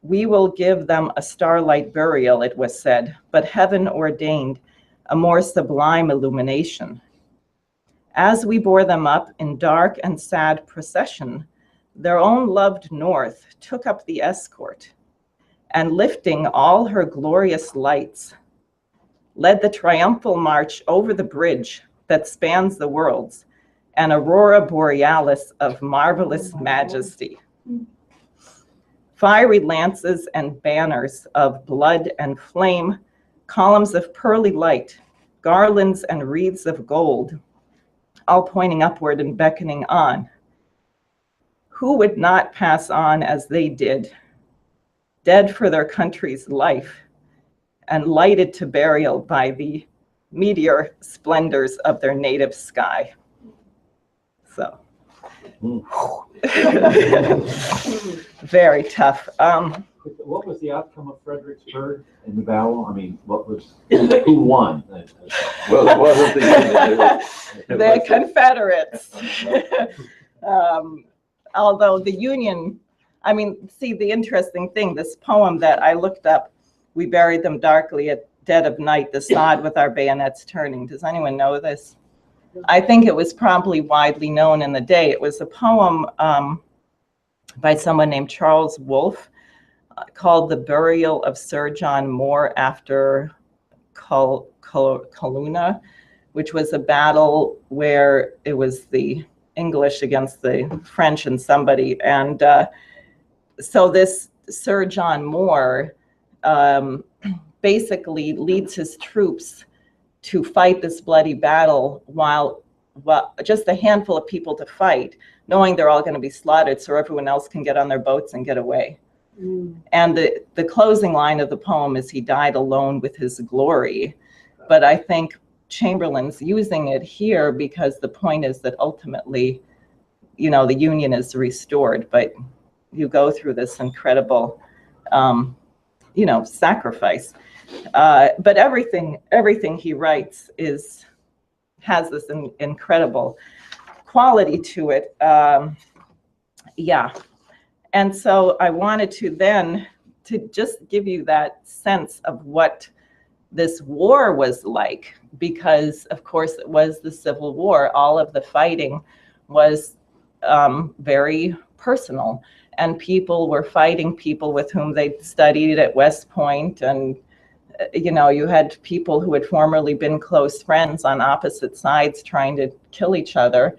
B: We will give them a starlight burial, it was said, but heaven ordained a more sublime illumination. As we bore them up in dark and sad procession, their own loved North took up the escort, and lifting all her glorious lights, led the triumphal march over the bridge that spans the worlds, an aurora borealis of marvelous majesty. Fiery lances and banners of blood and flame, columns of pearly light, garlands and wreaths of gold, all pointing upward and beckoning on. Who would not pass on as they did, dead for their country's life, and lighted to burial by the meteor splendors of their native sky? So, very tough.
D: What was the outcome of Fredericksburg in the battle? I mean, who won?
E: Well, it wasn't
B: the Confederates. Although the Union, I mean, see, the interesting thing, this poem that I looked up, we buried them darkly at dead of night, the sod with our bayonets turning. Does anyone know this? I think it was probably widely known in the day. It was a poem by someone named Charles Wolfe called The Burial of Sir John Moore after Corunna, which was a battle where it was the English against the French and somebody. And so this Sir John Moore basically leads his troops to fight this bloody battle while just a handful of people to fight, knowing they're all going to be slaughtered so everyone else can get on their boats and get away. And the closing line of the poem is, he died alone with his glory. But I think Chamberlain's using it here because the point is that ultimately, you know, the Union is restored, but you go through this incredible, you know, sacrifice. But everything he writes has this incredible quality to it. Yeah. And so I wanted to just give you that sense of what this war was like, because of course it was the Civil War. All of the fighting was very personal, and people were fighting people with whom they studied at West Point, and you know, you had people who had formerly been close friends on opposite sides trying to kill each other.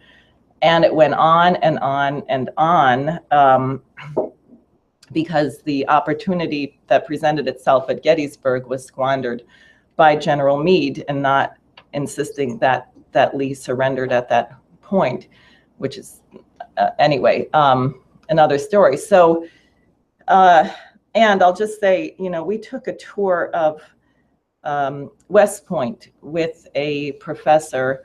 B: And it went on and on and on, because the opportunity that presented itself at Gettysburg was squandered by General Meade and not insisting that Lee surrendered at that point, which is, anyway, another story. So, and I'll just say, you know, we took a tour of West Point with a professor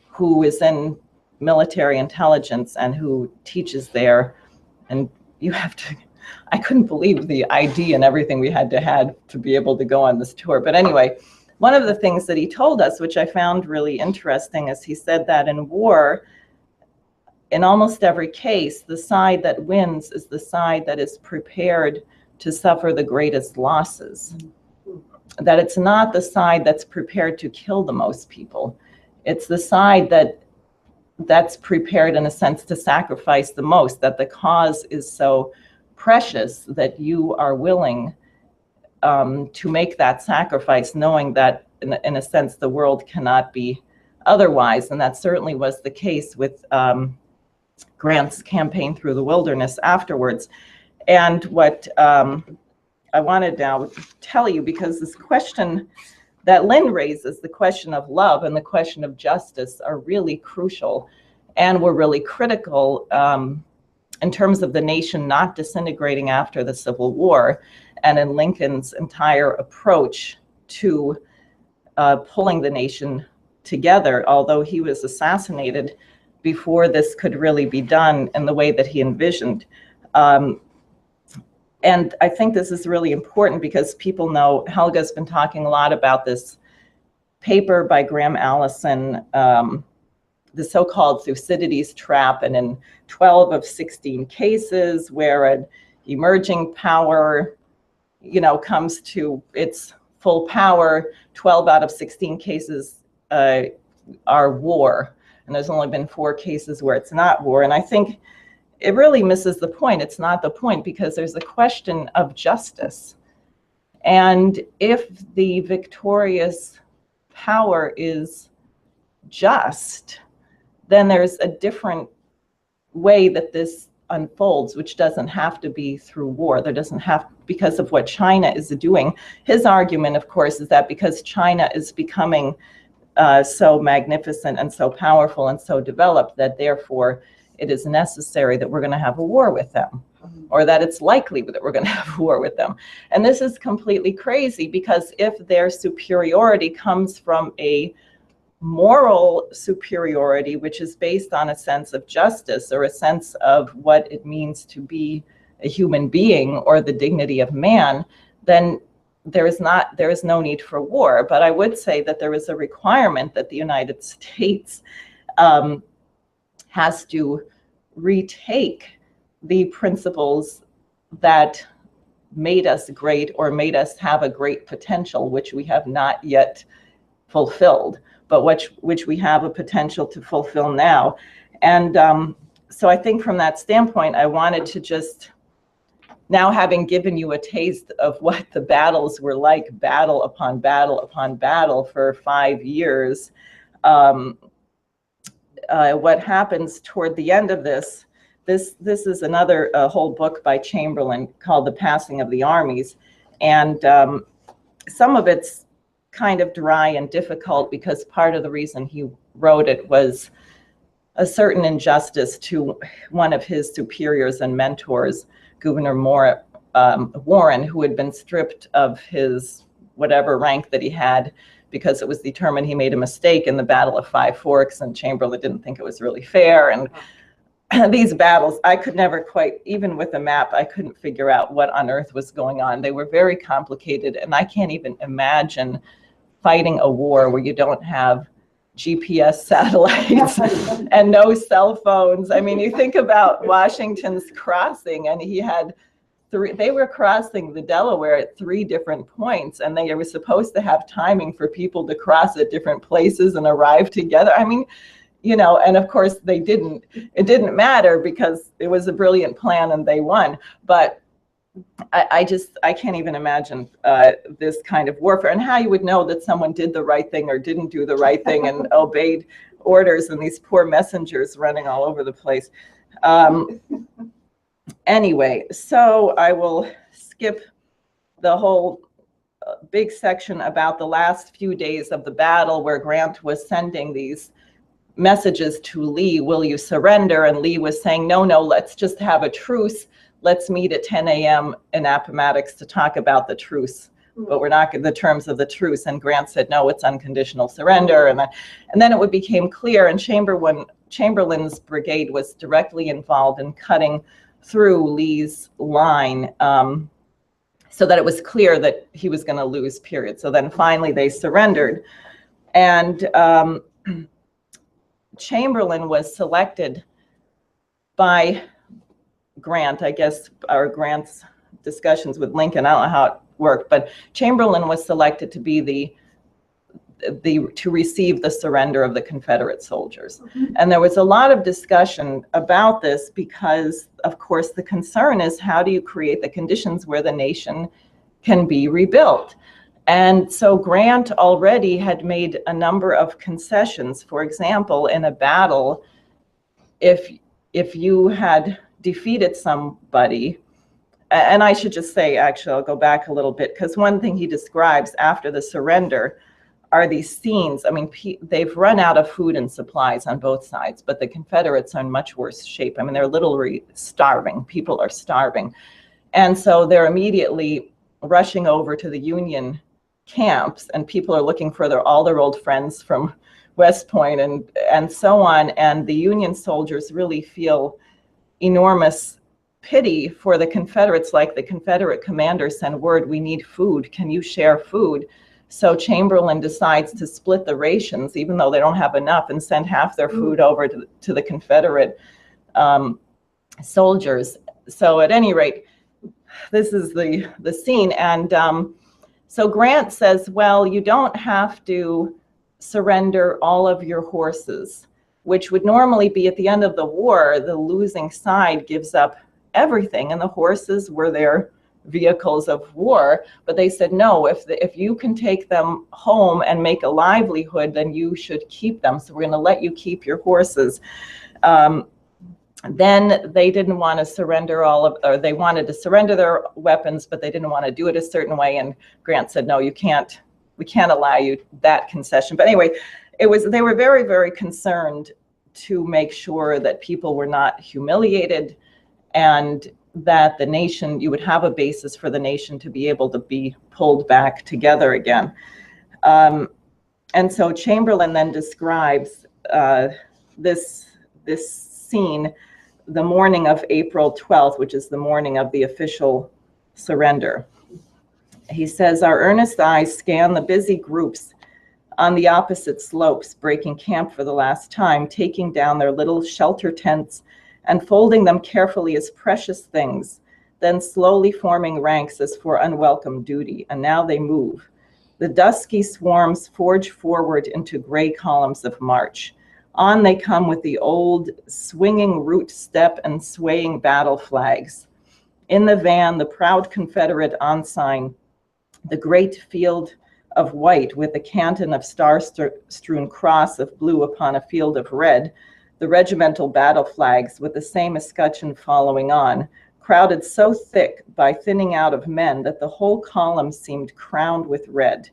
B: who is in military intelligence and who teaches there. And you have to, I couldn't believe the ID and everything we had to be able to go on this tour. But anyway, one of the things that he told us, which I found really interesting, is he said that in war, in almost every case, the side that wins is the side that is prepared to suffer the greatest losses. That it's not the side that's prepared to kill the most people. It's the side that's prepared, in a sense, to sacrifice the most, that the cause is so precious that you are willing to make that sacrifice, knowing that, in a sense, the world cannot be otherwise. And that certainly was the case with Grant's campaign through the wilderness afterwards. And what I wanted now to tell you, because this question that Lynn raises, the question of love and the question of justice, are really crucial and were really critical in terms of the nation not disintegrating after the Civil War, and in Lincoln's entire approach to pulling the nation together, although he was assassinated before this could really be done in the way that he envisioned. And I think this is really important because people know, Helga's been talking a lot about this paper by Graham Allison, the so-called Thucydides trap, and in 12 of 16 cases where an emerging power, you know, comes to its full power, 12 out of 16 cases are war. And there's only been 4 cases where it's not war. And I think it really misses the point. It's not the point, because there's a question of justice. And if the victorious power is just, then there's a different way that this unfolds, which doesn't have to be through war. There doesn't have, because of what China is doing. His argument, of course, is that because China is becoming so magnificent and so powerful and so developed, that therefore it is necessary that we're going to have a war with them, or that it's likely that we're going to have a war with them. And this is completely crazy, because if their superiority comes from a moral superiority, which is based on a sense of justice or a sense of what it means to be a human being or the dignity of man, then there is no need for war. But I would say that there is a requirement that the United States has to retake the principles that made us great or made us have a great potential, which we have not yet fulfilled, but which we have a potential to fulfill now. And so I think from that standpoint, I wanted to just, now having given you a taste of what the battles were like, battle upon battle upon battle for 5 years, what happens toward the end of this is another whole book by Chamberlain called The Passing of the Armies. And some of it's kind of dry and difficult because part of the reason he wrote it was a certain injustice to one of his superiors and mentors, Gouverneur Warren, who had been stripped of his whatever rank that he had because it was determined he made a mistake in the Battle of Five Forks, and Chamberlain didn't think it was really fair. And these battles, I could never quite, even with a map, I couldn't figure out what on earth was going on. They were very complicated, and I can't even imagine fighting a war where you don't have GPS satellites and no cell phones. I mean, you think about Washington's crossing, and he had they were crossing the Delaware at 3 different points, and they were supposed to have timing for people to cross at different places and arrive together. I mean, you know, and of course they didn't. It didn't matter because it was a brilliant plan and they won. But I can't even imagine this kind of warfare and how you would know that someone did the right thing or didn't do the right thing and obeyed orders, and these poor messengers running all over the place. Anyway, so I will skip the whole big section about the last few days of the battle where Grant was sending these messages to Lee, will you surrender? And Lee was saying, no, let's just have a truce. Let's meet at 10 a.m. in Appomattox to talk about the truce, but we're not the terms of the truce. And Grant said, no, it's unconditional surrender. And then it became clear, and Chamberlain's brigade was directly involved in cutting through Lee's line so that it was clear that he was going to lose, period. So then finally they surrendered. And Chamberlain was selected by Grant, I guess, or Grant's discussions with Lincoln. I don't know how it worked, but Chamberlain was selected to be to receive the surrender of the Confederate soldiers. And there was a lot of discussion about this because, of course, the concern is how do you create the conditions where the nation can be rebuilt? And so Grant already had made a number of concessions. For example, in a battle, if you had defeated somebody, and I should just say, actually, I'll go back a little bit, because one thing he describes after the surrender are these scenes. I mean, they've run out of food and supplies on both sides, but the Confederates are in much worse shape. I mean, they're literally starving. People are starving. And so they're immediately rushing over to the Union camps, and people are looking for all their old friends from West Point and so on. And the Union soldiers really feel enormous pity for the Confederates, like the Confederate commanders send word, we need food. Can you share food? So Chamberlain decides to split the rations, even though they don't have enough, and send half their food over to the Confederate soldiers. So at any rate, this is the scene. And so Grant says, well, you don't have to surrender all of your horses, which would normally be at the end of the war, the losing side gives up everything, and the horses were their vehicles of war. But they said, no, if you can take them home and make a livelihood, then you should keep them. So we're going to let you keep your horses. Then they didn't want to surrender or they wanted to surrender their weapons, but they didn't want to do it a certain way. And Grant said, no, we can't allow you that concession. But anyway, they were very, very concerned to make sure that people were not humiliated, and that the nation, you would have a basis for the nation to be able to be pulled back together again. And so Chamberlain then describes this scene the morning of April 12th, which is the morning of the official surrender. He says, our earnest eyes scan the busy groups on the opposite slopes, breaking camp for the last time, taking down their little shelter tents and folding them carefully as precious things, then slowly forming ranks as for unwelcome duty. And now they move. The dusky swarms forge forward into gray columns of march. On they come with the old swinging route step and swaying battle flags. In the van, the proud Confederate ensign, the great field of white with the canton of star-strewn cross of blue upon a field of red, the regimental battle flags with the same escutcheon following on, crowded so thick by thinning out of men that the whole column seemed crowned with red.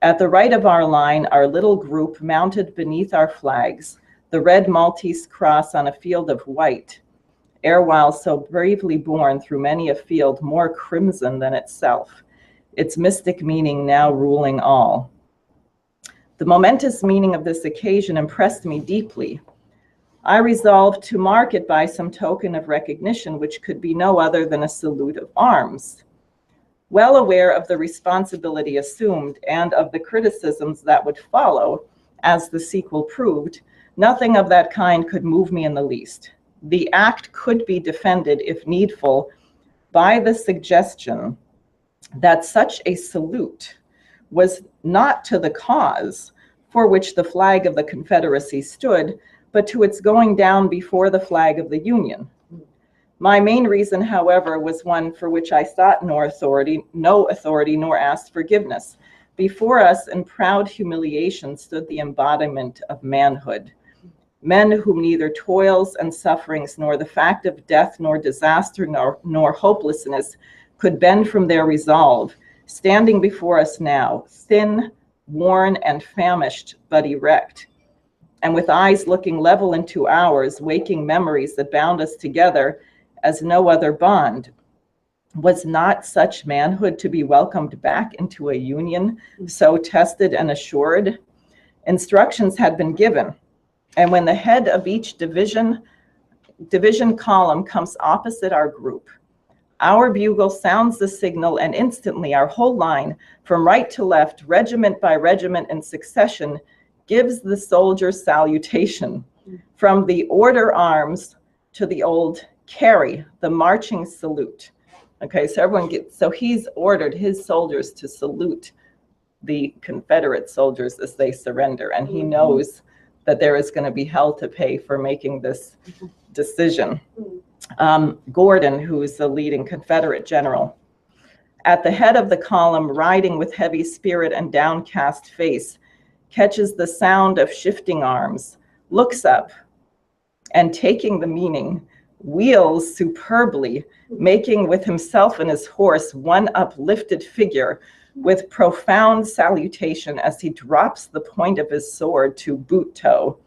B: At the right of our line, our little group mounted beneath our flags, the red Maltese cross on a field of white, erewhile so bravely borne through many a field more crimson than itself, its mystic meaning now ruling all. The momentous meaning of this occasion impressed me deeply. I resolved to mark it by some token of recognition, which could be no other than a salute of arms. Well aware of the responsibility assumed and of the criticisms that would follow, as the sequel proved, nothing of that kind could move me in the least. The act could be defended, if needful, by the suggestion that such a salute was not to the cause for which the flag of the Confederacy stood, but to its going down before the flag of the Union. My main reason, however, was one for which I sought no authority, nor asked forgiveness. Before us, in proud humiliation, stood the embodiment of manhood. Men whom neither toils and sufferings, nor the fact of death, nor disaster, nor hopelessness could bend from their resolve, standing before us now, thin, worn, and famished, but erect, and with eyes looking level into ours, waking memories that bound us together as no other bond. Was not such manhood to be welcomed back into a union so tested and assured? Instructions had been given, and when the head of each division column comes opposite our group, our bugle sounds the signal, and instantly our whole line, from right to left, regiment by regiment in succession, gives the soldier salutation, from the order arms to the old carry, the marching salute. Okay, so he's ordered his soldiers to salute the Confederate soldiers as they surrender, and he knows that there is going to be hell to pay for making this decision. Gordon, who is the leading Confederate general, at the head of the column, riding with heavy spirit and downcast face, catches the sound of shifting arms, looks up, and taking the meaning, wheels superbly, making with himself and his horse one uplifted figure with profound salutation as he drops the point of his sword to boot toe.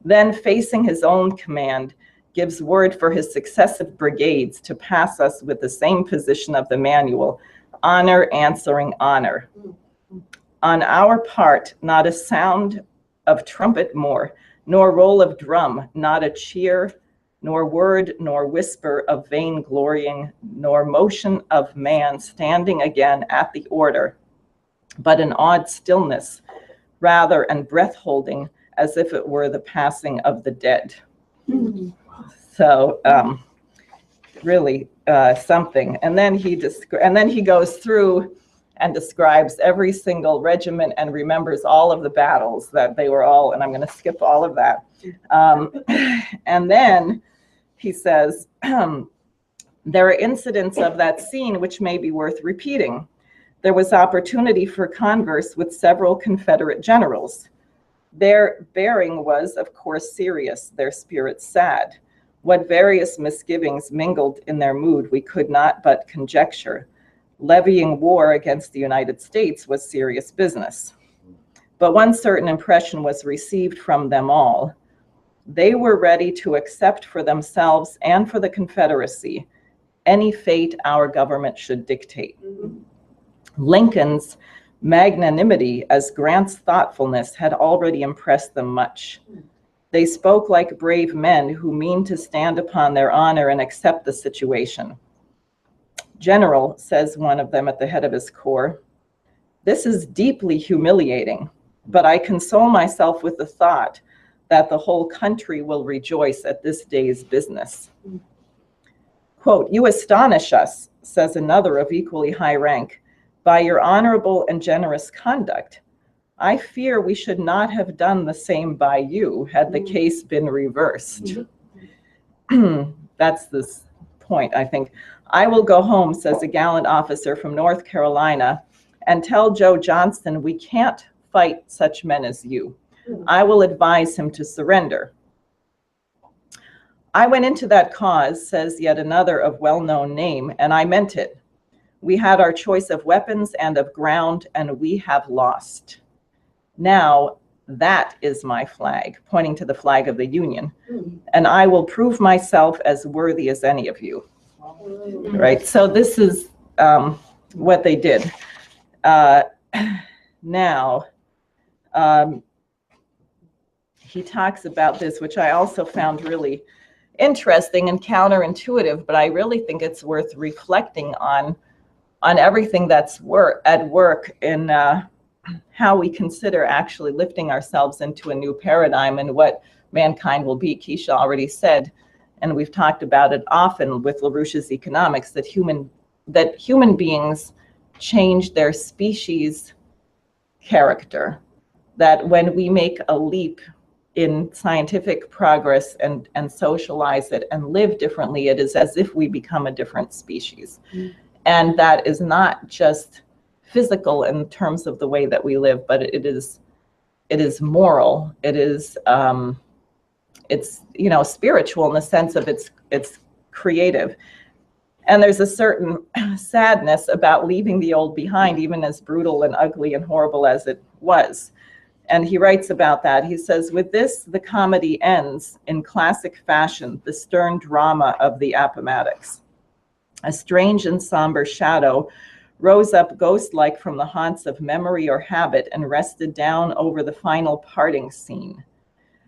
B: Then, facing his own command, gives word for his successive brigades to pass us with the same position of the manual, honor answering honor. On our part, not a sound of trumpet more, nor roll of drum, not a cheer, nor word, nor whisper of vain glorying, nor motion of man standing again at the order, but an awed stillness, rather, and breath holding, as if it were the passing of the dead. So really something. And then he goes through and describes every single regiment and remembers all of the battles that they were all, and I'm going to skip all of that. And then he says, there are incidents of that scene which may be worth repeating. There was opportunity for converse with several Confederate generals. Their bearing was, of course, serious, their spirits sad. What various misgivings mingled in their mood we could not but conjecture. Levying war against the United States was serious business. But one certain impression was received from them all. They were ready to accept for themselves and for the Confederacy any fate our government should dictate. Lincoln's magnanimity as Grant's thoughtfulness had already impressed them much. They spoke like brave men who mean to stand upon their honor and accept the situation. General, says one of them at the head of his corps, this is deeply humiliating, but I console myself with the thought that the whole country will rejoice at this day's business. Quote, you astonish us, says another of equally high rank, by your honorable and generous conduct. I fear we should not have done the same by you had the case been reversed. That's this point, I think. I will go home, says a gallant officer from North Carolina, and tell Joe Johnston we can't fight such men as you. I will advise him to surrender. I went into that cause, says yet another of well-known name, and I meant it. We had our choice of weapons and of ground, and we have lost. Now that is my flag," pointing to the flag of the Union, "and I will prove myself as worthy as any of you." Right, so this is what they did. Now, he talks about this, which I also found really interesting and counterintuitive, but I really think it's worth reflecting on everything that's at work in how we consider actually lifting ourselves into a new paradigm and what mankind will be. Keisha already said, and we've talked about it often with LaRouche's economics, that human beings change their species character, that when we make a leap in scientific progress and socialize it and live differently, it is as if we become a different species. And that is not just physical in terms of the way that we live, but it is moral. It is it's spiritual in the sense of it's creative. And there's a certain sadness about leaving the old behind, even as brutal and ugly and horrible as it was. And he writes about that. He says, "With this, the comedy ends in classic fashion, the stern drama of the Appomattox. A strange and somber shadow rose up ghost-like from the haunts of memory or habit and rested down over the final parting scene.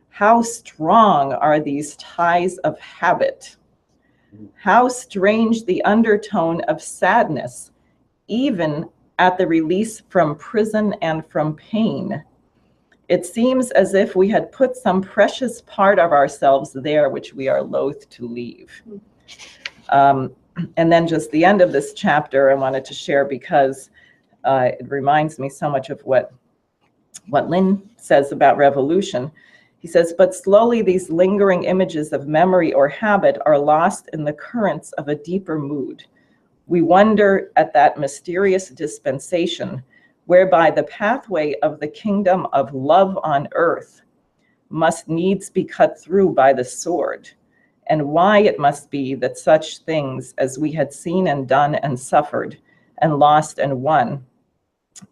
B: How strong are these ties of habit? How strange the undertone of sadness, even at the release from prison and from pain. It seems as if we had put some precious part of ourselves there, which we are loath to leave." And then just the end of this chapter I wanted to share because it reminds me so much of what Lynn says about revolution. He says, "But slowly these lingering images of memory or habit are lost in the currents of a deeper mood. We wonder at that mysterious dispensation whereby the pathway of the kingdom of love on earth must needs be cut through by the sword, and why it must be that such things as we had seen and done and suffered and lost and won,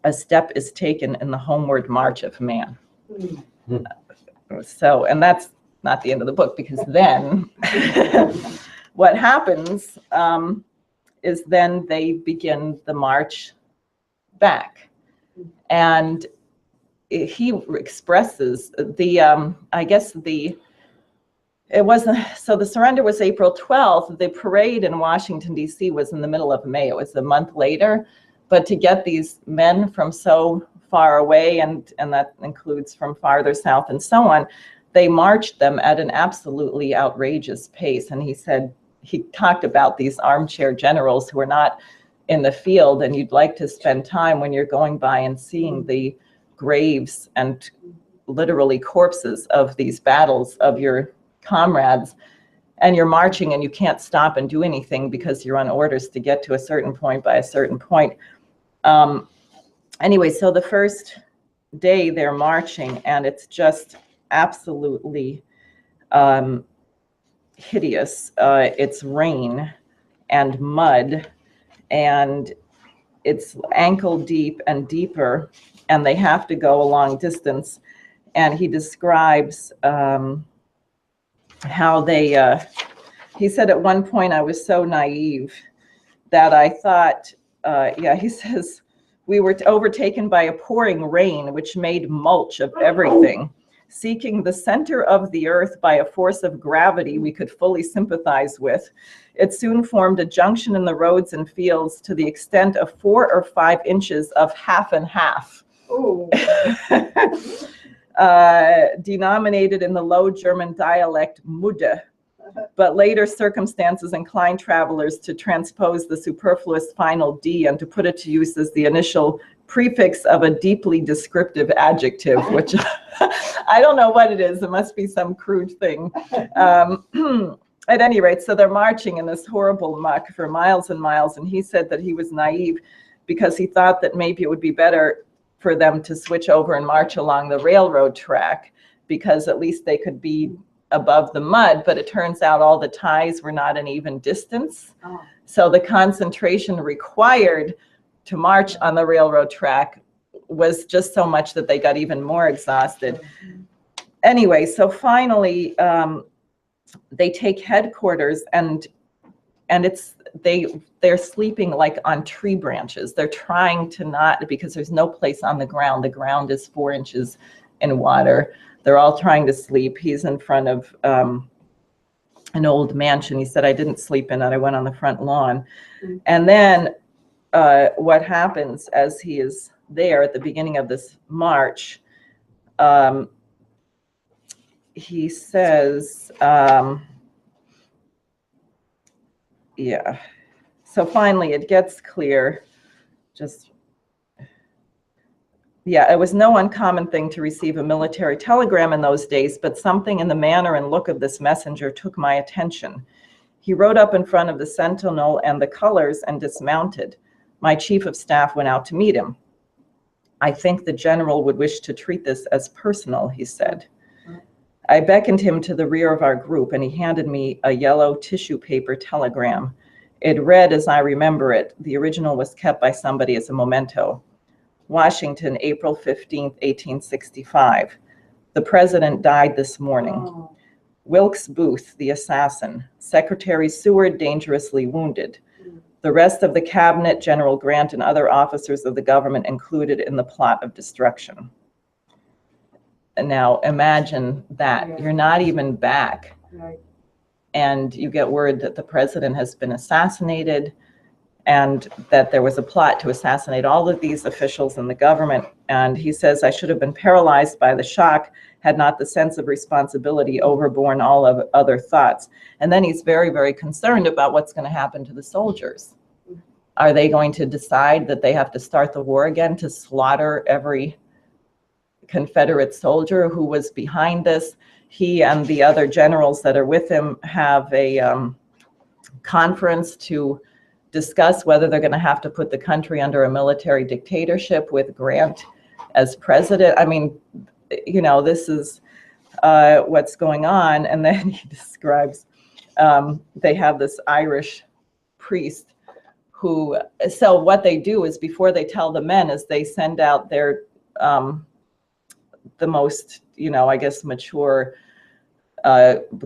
B: a step is taken in the homeward march of man." So, and that's not the end of the book, because then what happens is then they begin the march back. And he expresses the so the surrender was April 12th. The parade in Washington, D.C. was in the middle of May. It was a month later. But to get these men from so far away, and that includes from farther south and so on, they marched them at an absolutely outrageous pace. And he said, he talked about these armchair generals who are not in the field, and you'd like to spend time when you're going by and seeing the graves and literally corpses of these battles of your comrades, and you're marching and you can't stop and do anything because you're on orders to get to a certain point by a certain point. Anyway, so the first day they're marching, and it's just absolutely hideous. It's rain and mud, and it's ankle deep and deeper, and they have to go a long distance. And he describes how they, he said at one point, "I was so naive that I thought," he says, "we were overtaken by a pouring rain which made mulch of everything. Seeking the center of the earth by a force of gravity we could fully sympathize with, it soon formed a junction in the roads and fields to the extent of 4 or 5 inches of half and half." Denominated in the Low German dialect Mudde, but later circumstances inclined travelers to transpose the superfluous final D and to put it to use as the initial prefix of a deeply descriptive adjective, which I don't know what it is. It must be some crude thing. At any rate, so they're marching in this horrible muck for miles and miles, and he said that he was naive because he thought that maybe it would be better for them to switch over and march along the railroad track, because at least they could be above the mud. But it turns out all the ties were not an even distance. So the concentration required to march on the railroad track was just so much that they got even more exhausted. Anyway, so finally, they take headquarters, and they're sleeping like on tree branches. They're trying to not, because there's no place on the ground. The ground is 4 inches in water. They're all trying to sleep. He's in front of an old mansion. He said, I didn't sleep in it. I went on the front lawn. And then what happens as he is there at the beginning of this march, he says, yeah. So finally it gets clear, it was no uncommon thing to receive a military telegram in those days, but something in the manner and look of this messenger took my attention. He rode up in front of the sentinel and the colors and dismounted. My chief of staff went out to meet him. I think the general would wish to treat this as personal, he said. I beckoned him to the rear of our group, and he handed me a yellow tissue paper telegram. It read as I remember it. The original was kept by somebody as a memento. Washington, April 15th, 1865. The president died this morning. Wilkes Booth, the assassin. Secretary Seward, dangerously wounded. The rest of the cabinet, General Grant, and other officers of the government included in the plot of destruction. And now imagine that. You're not even back. And you get word that the president has been assassinated, and that there was a plot to assassinate all of these officials in the government. And he says, I should have been paralyzed by the shock had not the sense of responsibility overborne all of other thoughts. And then he's very, very concerned about what's going to happen to the soldiers. Are they going to decide that they have to start the war again to slaughter every Confederate soldier who was behind this? He and the other generals that are with him have a conference to discuss whether they're going to have to put the country under a military dictatorship with Grant as president. I mean, you know, this is what's going on. And then he describes, they have this Irish priest who, so what they do is before they tell the men is they send out their, the most, you know, I guess, mature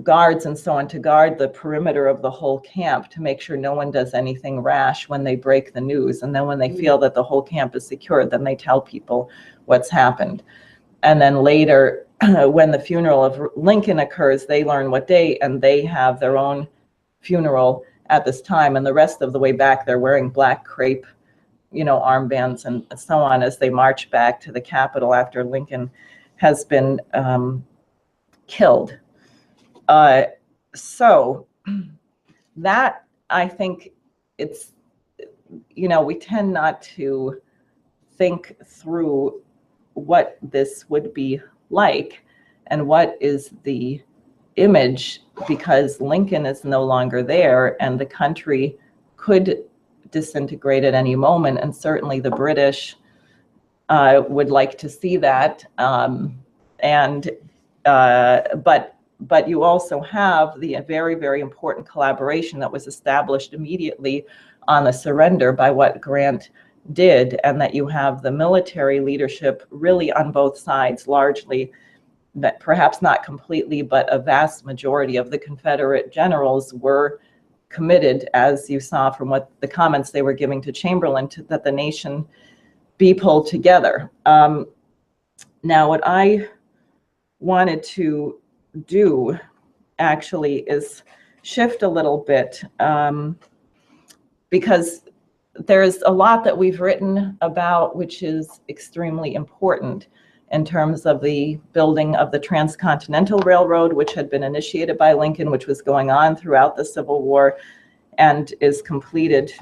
B: guards and so on to guard the perimeter of the whole camp to make sure no one does anything rash when they break the news. And then when they feel that the whole camp is secure, then they tell people what's happened. And then later, when the funeral of Lincoln occurs, they learn what day, and they have their own funeral at this time. And the rest of the way back, they're wearing black crepe, you know, armbands and so on as they march back to the Capitol after Lincoln has been killed. So that, I think it's, you know, we tend not to think through what this would be like and what is the image, because Lincoln is no longer there and the country could disintegrate at any moment. And certainly the British would like to see that. But you also have the very, very important collaboration that was established immediately on the surrender by what Grant did, and that you have the military leadership really on both sides, largely, that perhaps not completely, but a vast majority of the Confederate generals were committed, as you saw from what the comments they were giving to Chamberlain, to that the nation be pulled together. Now, what I wanted to do actually is shift a little bit, because there's a lot that we've written about which is extremely important in terms of the building of the Transcontinental Railroad, which had been initiated by Lincoln, which was going on throughout the Civil War and is completed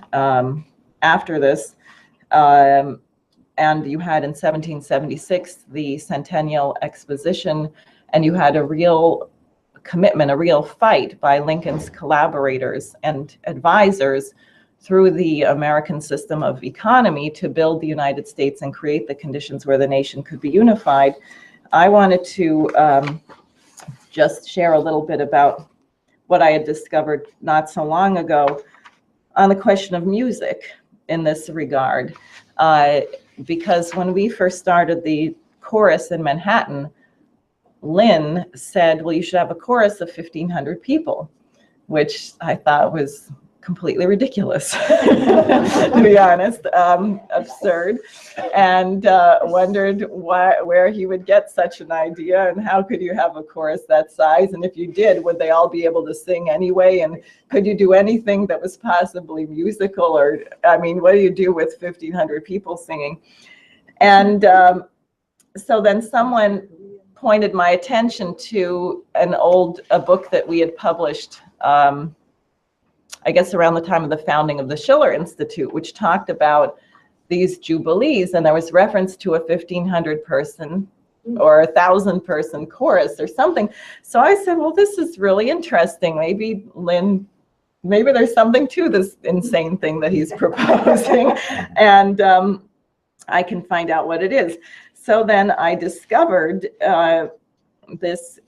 B: after this. And you had in 1776 the Centennial Exposition, and you had a real commitment, a real fight by Lincoln's collaborators and advisors through the American system of economy to build the United States and create the conditions where the nation could be unified. I wanted to just share a little bit about what I had discovered not so long ago. on the question of music in this regard, because when we first started the chorus in Manhattan, Lynn said, well, you should have a chorus of 1,500 people, which I thought was completely ridiculous, to be honest, absurd, and wondered where he would get such an idea, and how could you have a chorus that size, and if you did, would they all be able to sing anyway, and could you do anything that was possibly musical, or, I mean, what do you do with 1,500 people singing? And so then someone pointed my attention to a book that we had published, I guess around the time of the founding of the Schiller Institute, which talked about these jubilees, and there was reference to a 1,500 person or 1,000 person chorus or something. So I said, well, this is really interesting. Maybe Lynn, maybe there's something to this insane thing that he's proposing, and I can find out what it is. So then I discovered this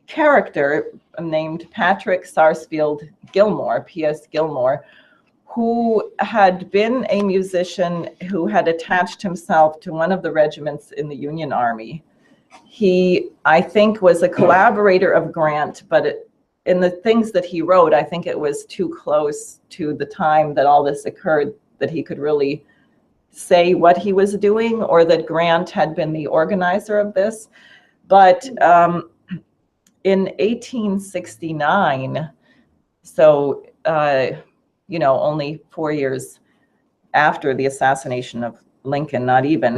B: character named Patrick Sarsfield Gilmore, P.S. Gilmore, who had been a musician who had attached himself to one of the regiments in the Union Army. He, I think, was a collaborator of Grant, but in the things that he wrote, I think it was too close to the time that all this occurred that he could really say what he was doing, or that Grant had been the organizer of this. But in 1869, so, you know, only 4 years after the assassination of Lincoln, not even,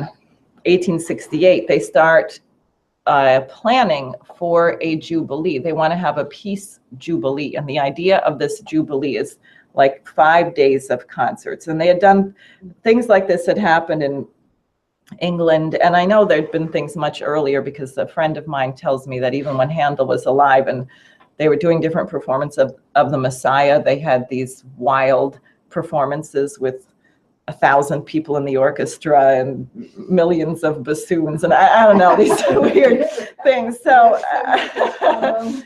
B: 1868, they start planning for a jubilee. They want to have a peace jubilee. And the idea of this jubilee is like 5 days of concerts. And they had done things like this had happened in England. And I know there'd been things much earlier, because a friend of mine tells me that even when Handel was alive and they were doing different performances of the Messiah, they had these wild performances with 1,000 people in the orchestra and millions of bassoons, and I don't know, these weird things. So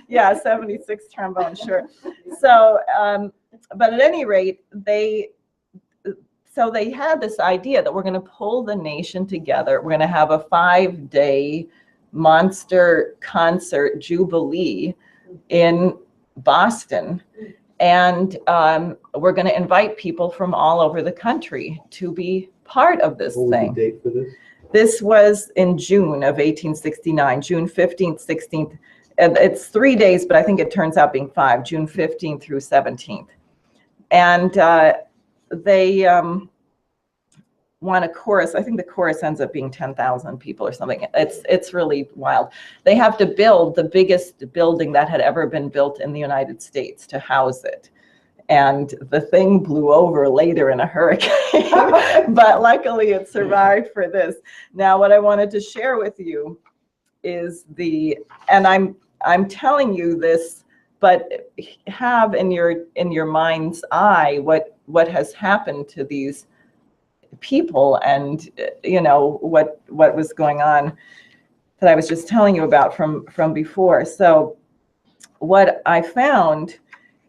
B: yeah, 76 trombone, sure. So, but at any rate, they had this idea that we're going to pull the nation together. We're going to have a 5-day monster concert jubilee in Boston. And we're going to invite people from all over the country to be part of this thing.
F: What was the date for this?
B: This was in June of 1869, June 15th, 16th. And it's 3 days, but I think it turns out being 5, June 15th through 17th. And they want a chorus. I think the chorus ends up being 10,000 people or something. It's really wild. They have to build the biggest building that had ever been built in the United States to house it. And the thing blew over later in a hurricane, but luckily it survived for this. Now, what I wanted to share with you is and I'm telling you this, but have in your mind's eye what has happened to these people, and you know what was going on that I was just telling you about from before. So what I found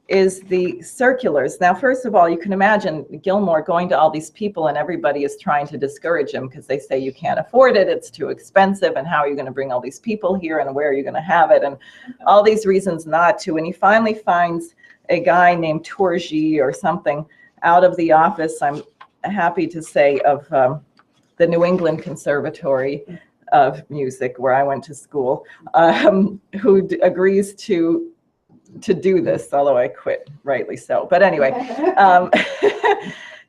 B: is the circulars. Now, first of all, you can imagine Gilmore going to all these people, and everybody is trying to discourage him because they say you can't afford it, it's too expensive, and how are you going to bring all these people here, and where are you going to have it, and all these reasons not to. And he finally finds a guy named Tourgy or something out of the office, I'm happy to say, of the New England Conservatory of Music, where I went to school, who agrees to do this, although I quit, rightly so. But anyway,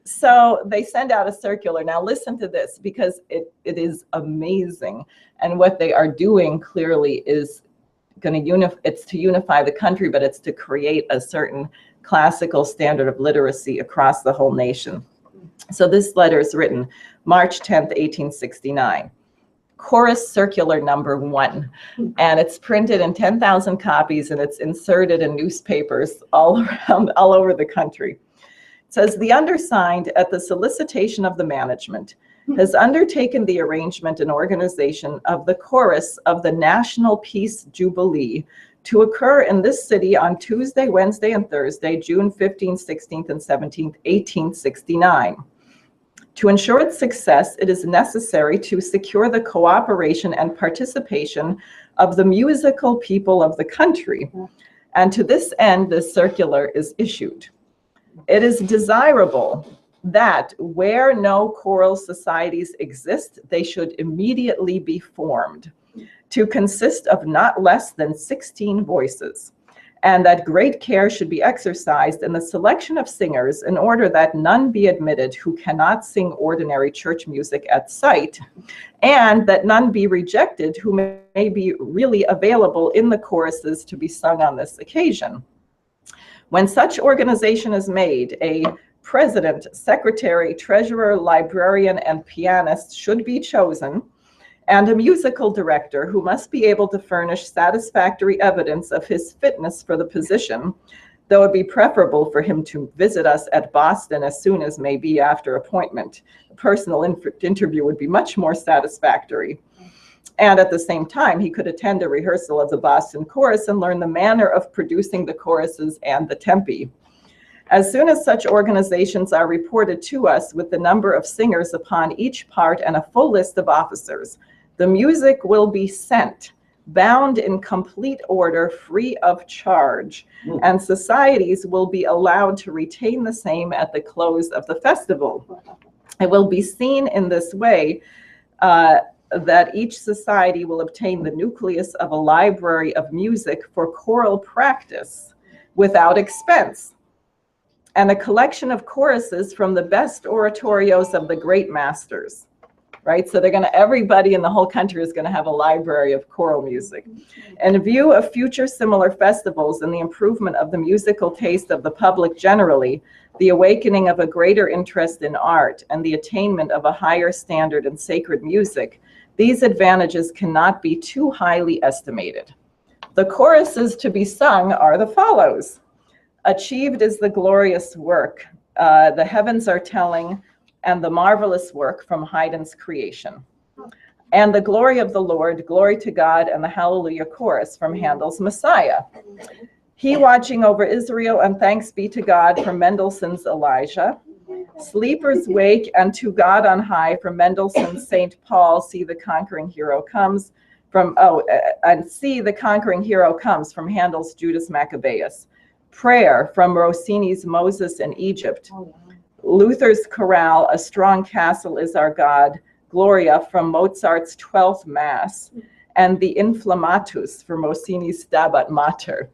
B: so they send out a circular. Now listen to this, because it is amazing. And what they are doing clearly is going to it's to unify the country, but it's to create a certain classical standard of literacy across the whole nation. So this letter is written March 10th, 1869. Chorus circular number 1, and it's printed in 10,000 copies, and it's inserted in newspapers all over the country. It says, the undersigned, at the solicitation of the management, has undertaken the arrangement and organization of the chorus of the National Peace Jubilee to occur in this city on Tuesday, Wednesday, and Thursday, June 15th, 16th, and 17th, 1869. To ensure its success, it is necessary to secure the cooperation and participation of the musical people of the country. And to this end, this circular is issued. It is desirable that where no choral societies exist, they should immediately be formed to consist of not less than 16 voices, and that great care should be exercised in the selection of singers in order that none be admitted who cannot sing ordinary church music at sight, and that none be rejected who may be really available in the choruses to be sung on this occasion. When such organization is made, a president, secretary, treasurer, librarian, and pianist should be chosen, and a musical director who must be able to furnish satisfactory evidence of his fitness for the position, though it be preferable for him to visit us at Boston as soon as may be after appointment. A personal interview would be much more satisfactory. And at the same time, he could attend a rehearsal of the Boston chorus and learn the manner of producing the choruses and the tempi. As soon as such organizations are reported to us with the number of singers upon each part and a full list of officers, the music will be sent, bound in complete order, free of charge, and societies will be allowed to retain the same at the close of the festival. It will be seen in this way that each society will obtain the nucleus of a library of music for choral practice without expense, and a collection of choruses from the best oratorios of the great masters. Right, so everybody in the whole country is going to have a library of choral music. In view of future similar festivals and the improvement of the musical taste of the public generally, the awakening of a greater interest in art, and the attainment of a higher standard in sacred music, these advantages cannot be too highly estimated. The choruses to be sung are the follows. Achieved is the glorious work, the heavens are telling, and the marvelous work from Haydn's creation. And the glory of the Lord, glory to God, and the Hallelujah chorus from Handel's Messiah. He watching over Israel, and thanks be to God from Mendelssohn's Elijah. Sleepers wake, and to God on high from Mendelssohn's St. Paul, see the conquering hero comes from, see the conquering hero comes from Handel's Judas Maccabeus. Prayer from Rossini's Moses in Egypt. Luther's Chorale, A Strong Castle is Our God, Gloria from Mozart's 12th Mass, and the Inflammatus from Rossini's Stabat Mater.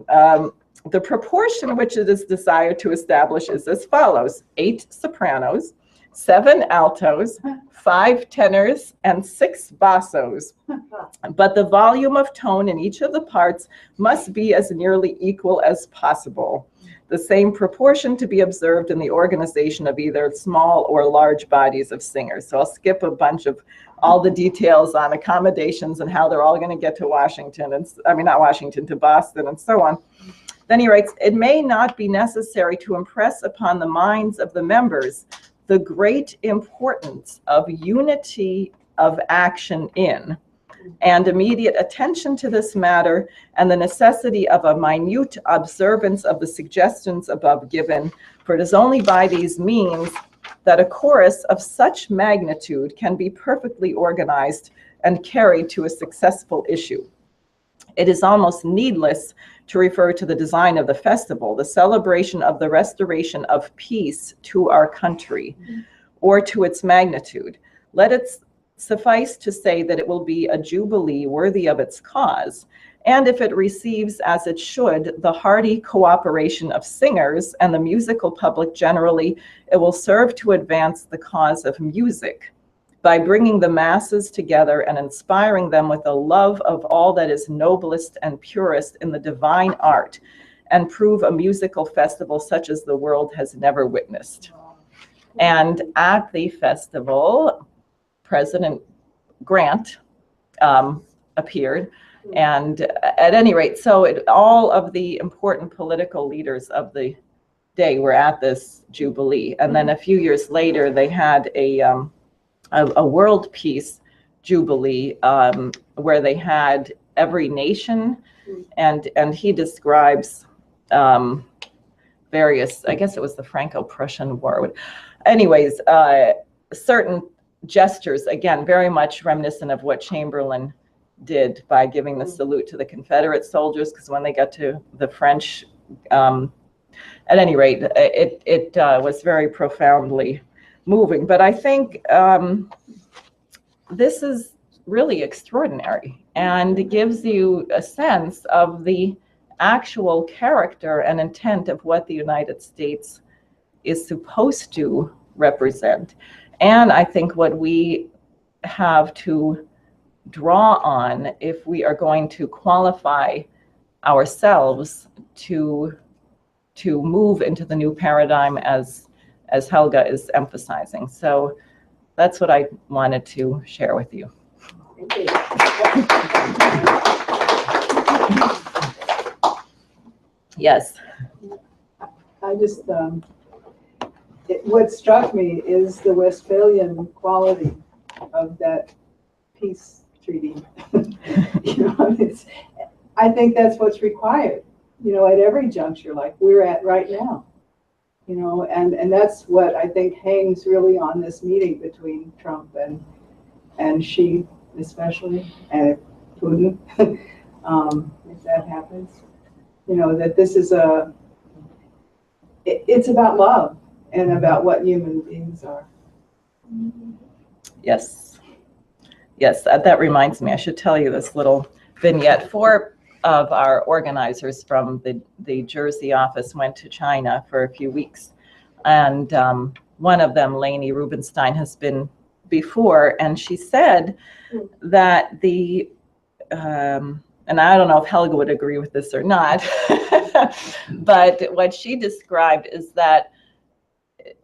B: The proportion which it is desired to establish is as follows: 8 sopranos, 7 altos, 5 tenors, and 6 bassos. But the volume of tone in each of the parts must be as nearly equal as possible. The same proportion to be observed in the organization of either small or large bodies of singers. So I'll skip a bunch of all the details on accommodations and how they're all going to get to Washington, and not Washington, to Boston, and so on. Then he writes, it may not be necessary to impress upon the minds of the members the great importance of unity of action in and immediate attention to this matter, and the necessity of a minute observance of the suggestions above given, for it is only by these means that a chorus of such magnitude can be perfectly organized and carried to a successful issue. It is almost needless to refer to the design of the festival, the celebration of the restoration of peace to our country, or to its magnitude. Let it suffice to say that it will be a jubilee worthy of its cause, and if it receives, as it should, the hearty cooperation of singers and the musical public generally, it will serve to advance the cause of music by bringing the masses together and inspiring them with a love of all that is noblest and purest in the divine art, and prove a musical festival such as the world has never witnessed. And at the festival, President Grant appeared, and at any rate, so all of the important political leaders of the day were at this jubilee. And then a few years later, they had a world peace jubilee where they had every nation And he describes various, I guess it was the Franco-Prussian War. Anyways, certain gestures, again, very much reminiscent of what Chamberlain did by giving the salute to the Confederate soldiers, because when they got to the French, at any rate, it was very profoundly moving. But I think this is really extraordinary, and it gives you a sense of the actual character and intent of what the United States is supposed to represent. And I think what we have to draw on if we are going to qualify ourselves to move into the new paradigm as Helga is emphasizing. So that's what I wanted to share with you.
F: Thank you.
B: Yes.
F: I just, what struck me is the Westphalian quality of that peace treaty. I think that's what's required, at every juncture like we're at right now. And that's what I think hangs really on this meeting between Trump and Xi, especially, and Putin, if that happens. That this is it's about love and about what human beings are.
B: Yes. Yes, that reminds me, I should tell you this little vignette. 4 of our organizers from the Jersey office went to China for a few weeks. And one of them, Lainey Rubenstein, has been before, and she said that and I don't know if Helga would agree with this or not, but what she described is that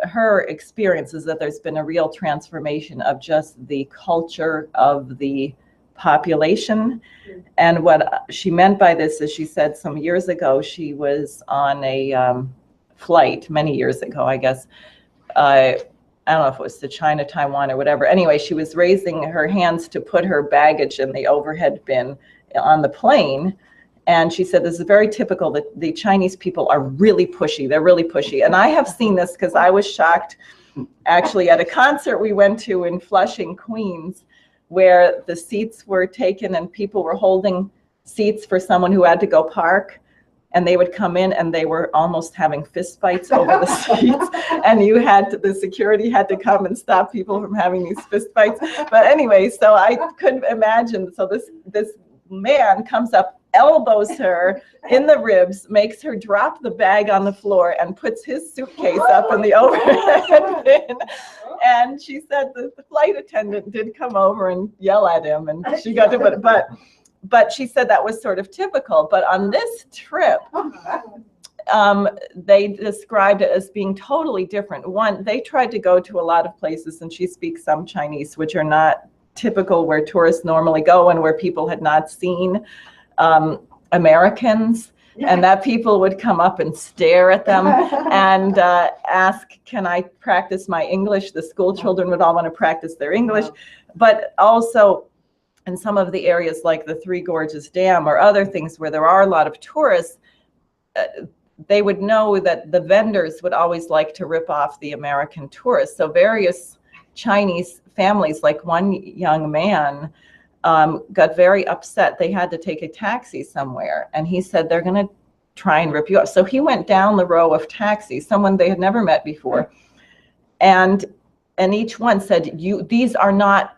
B: her experience is that there's been a real transformation of just the culture of the population. And what she meant by this is, she said some years ago, she was on a flight, many years ago, I guess. I don't know if it was to China, Taiwan, or whatever. Anyway, she was raising her hands to put her baggage in the overhead bin on the plane. And she said, this is very typical that the Chinese people are really pushy. They're really pushy. And I have seen this because I was shocked, actually, at a concert we went to in Flushing, Queens, where the seats were taken and people were holding seats for someone who had to go park. And they would come in and they were almost having fist fights over the seats. And the security had to come and stop people from having these fist fights. But anyway, so I couldn't imagine. So this man comes up, elbows her in the ribs, makes her drop the bag on the floor, and puts his suitcase up in the overhead bin. And she said the flight attendant did come over and yell at him, and she got to put it, but she said that was sort of typical. But on this trip, they described it as being totally different. One, they tried to go to a lot of places, and she speaks some Chinese, which are not typical where tourists normally go, and where people had not seen Americans, and that people would come up and stare at them and ask, can I practice my English? The school children would all want to practice their English. But also in some of the areas like the Three Gorges Dam or other things where there are a lot of tourists, they would know that the vendors would always like to rip off the American tourists. So various Chinese families, like one young man, got very upset. They had to take a taxi somewhere, and he said, they're going to try and rip you off. So he went down the row of taxis, someone they had never met before, and each one said, these are not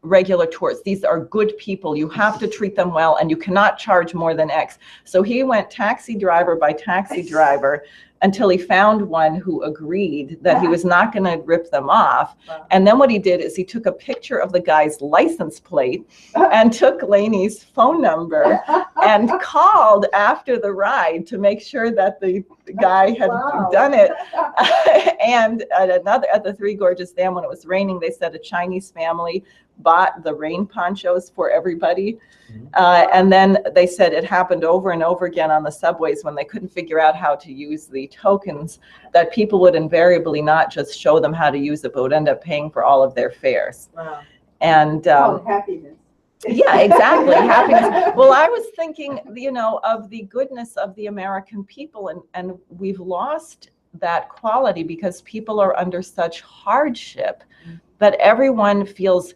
B: regular tourists. These are good people. You have to treat them well, and you cannot charge more than X. So he went taxi driver by taxi driver until he found one who agreed that he was not going to rip them off. And then what he did is he took a picture of the guy's license plate and took Lainey's phone number and called after the ride to make sure that the guy had done it. And at the Three Gorges Dam, when it was raining, they said a Chinese family bought the rain ponchos for everybody. And then they said it happened over and over again on the subways when they couldn't figure out how to use the tokens, that people would invariably not just show them how to use it, but would end up paying for all of their fares.
F: Wow.
B: And
F: Happiness.
B: Yeah, exactly. Happiness. Well, I was thinking, of the goodness of the American people, and we've lost that quality because people are under such hardship that everyone feels,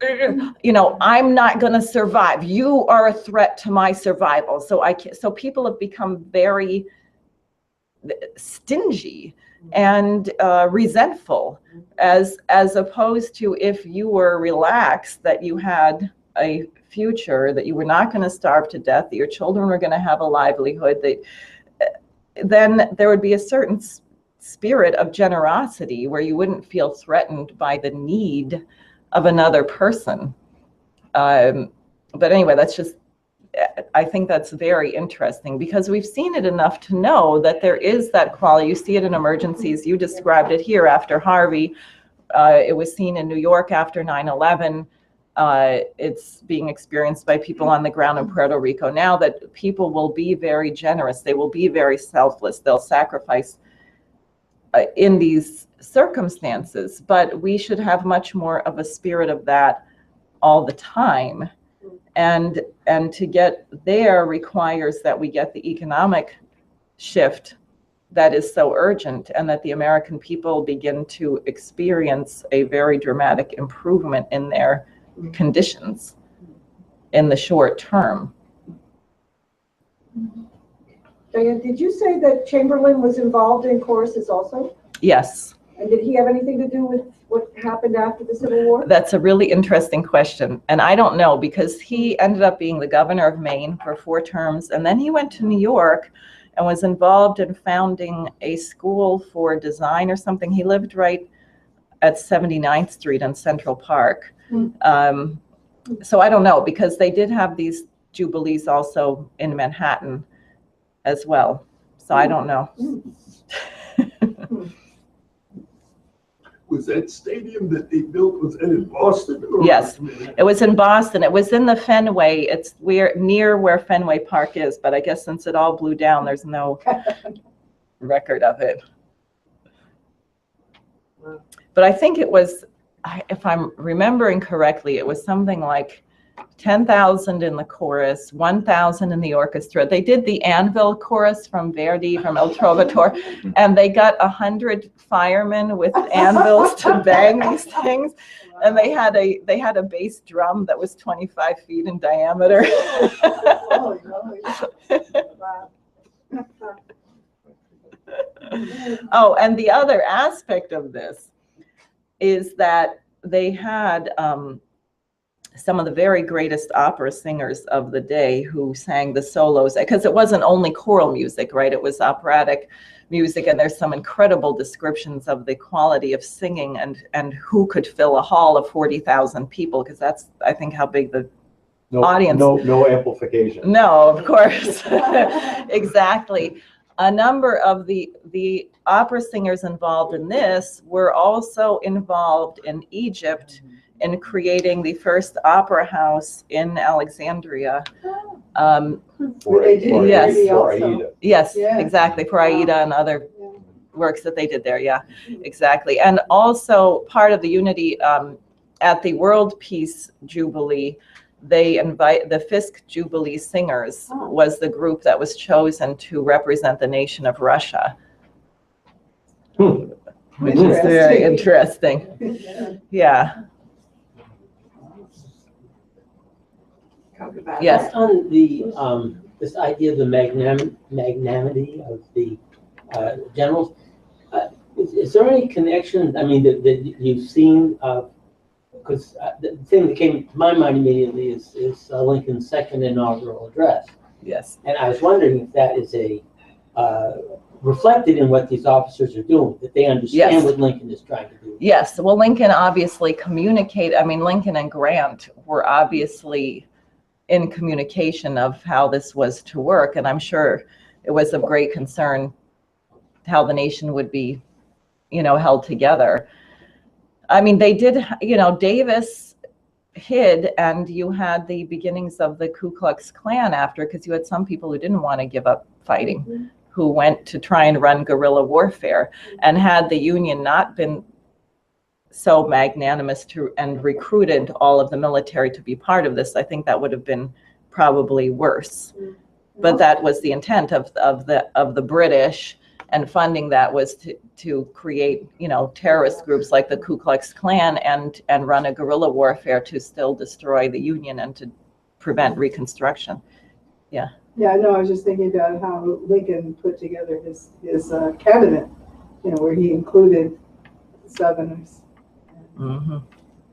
B: I'm not going to survive. You are a threat to my survival. So people have become very stingy and resentful, as opposed to if you were relaxed, that you had a future, that you were not going to starve to death, that your children were going to have a livelihood, then there would be a certain spirit of generosity where you wouldn't feel threatened by the need of another person. But anyway, I think that's very interesting because we've seen it enough to know that there is that quality. You see it in emergencies. You described it here after Harvey. It was seen in New York after 9/11. It's being experienced by people on the ground in Puerto Rico now, that people will be very generous. They will be very selfless. They'll sacrifice in these circumstances. But we should have much more of a spirit of that all the time. And to get there requires that we get the economic shift that is so urgent, and that the American people begin to experience a very dramatic improvement in their conditions in the short term.
G: Diane, did you say that Chamberlain was involved in choruses also?
B: Yes.
G: And did he have anything to do with what happened after the Civil War?
B: That's a really interesting question. And I don't know, because he ended up being the governor of Maine for 4 terms. And then he went to New York and was involved in founding a school for design or something. He lived right at 79th Street in Central Park. So I don't know, because they did have these jubilees also in Manhattan as well. So I don't know.
E: Was that stadium that they built, was that in Boston?
B: Yes, it was in Boston. It was in the Fenway. It's near where Fenway Park is, but I guess since it all blew down, there's no record of it. But I think it was, if I'm remembering correctly, it was something like 10,000 in the chorus, 1,000 in the orchestra. They did the Anvil chorus from Verdi, from El Trovatore, and they got 100 firemen with anvils to bang these things. And they had a bass drum that was 25 feet in diameter. Oh, and the other aspect of this is that they had some of the very greatest opera singers of the day who sang the solos, because it wasn't only choral music, right? It was operatic music, and there's some incredible descriptions of the quality of singing and who could fill a hall of 40,000 people, because that's, I think, how big the audience.
D: No amplification.
B: No, of course. Exactly. A number of the opera singers involved in this were also involved in Egypt in creating the first opera house in Alexandria. Yes.
D: For Aida.
B: Yes,
F: Yeah.
B: exactly, for Aida and other works that they did there, yeah, exactly. And also part of the unity at the World Peace Jubilee, they invite the Fisk Jubilee Singers was the group that was chosen to represent the nation of Russia. Which is very interesting. Yeah. Yes.
C: On the this idea of the magnanimity of the generals, is there any connection? I mean, that you've seen? Because the thing that came to my mind immediately is Lincoln's second inaugural address.
B: Yes.
C: And I was wondering if that is reflected in what these officers are doing, that they understand what Lincoln is trying to do.
B: Yes. Well, Lincoln obviously communicated. I mean, Lincoln and Grant were obviously in communication of how this was to work, and I'm sure it was of great concern how the nation would be, held together. I mean, they did, Davis hid, and you had the beginnings of the Ku Klux Klan after, because you had some people who didn't want to give up fighting, who went to try and run guerrilla warfare. And had the Union not been so magnanimous and recruited all of the military to be part of this, I think that would have been probably worse. But that was the intent of the British, and funding that was to create, terrorist groups like the Ku Klux Klan and run a guerrilla warfare to still destroy the Union and to prevent Reconstruction.
F: Yeah, no, I was just thinking about how Lincoln put together his cabinet, where he included Southerners,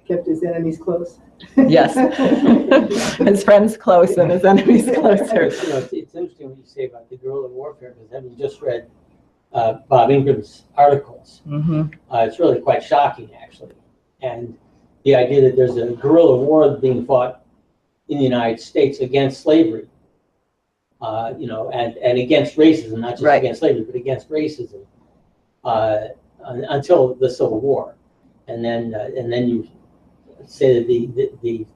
F: kept his enemies close.
B: Yes, his friends close and his enemies closer.
C: It's interesting what you say about the guerrilla warfare, because having just read Bob Ingram's articles, it's really quite shocking, actually. And the idea that there's a guerrilla war being fought in the United States against slavery, and against racism, not just against slavery, but against racism, until the Civil War, and then you say that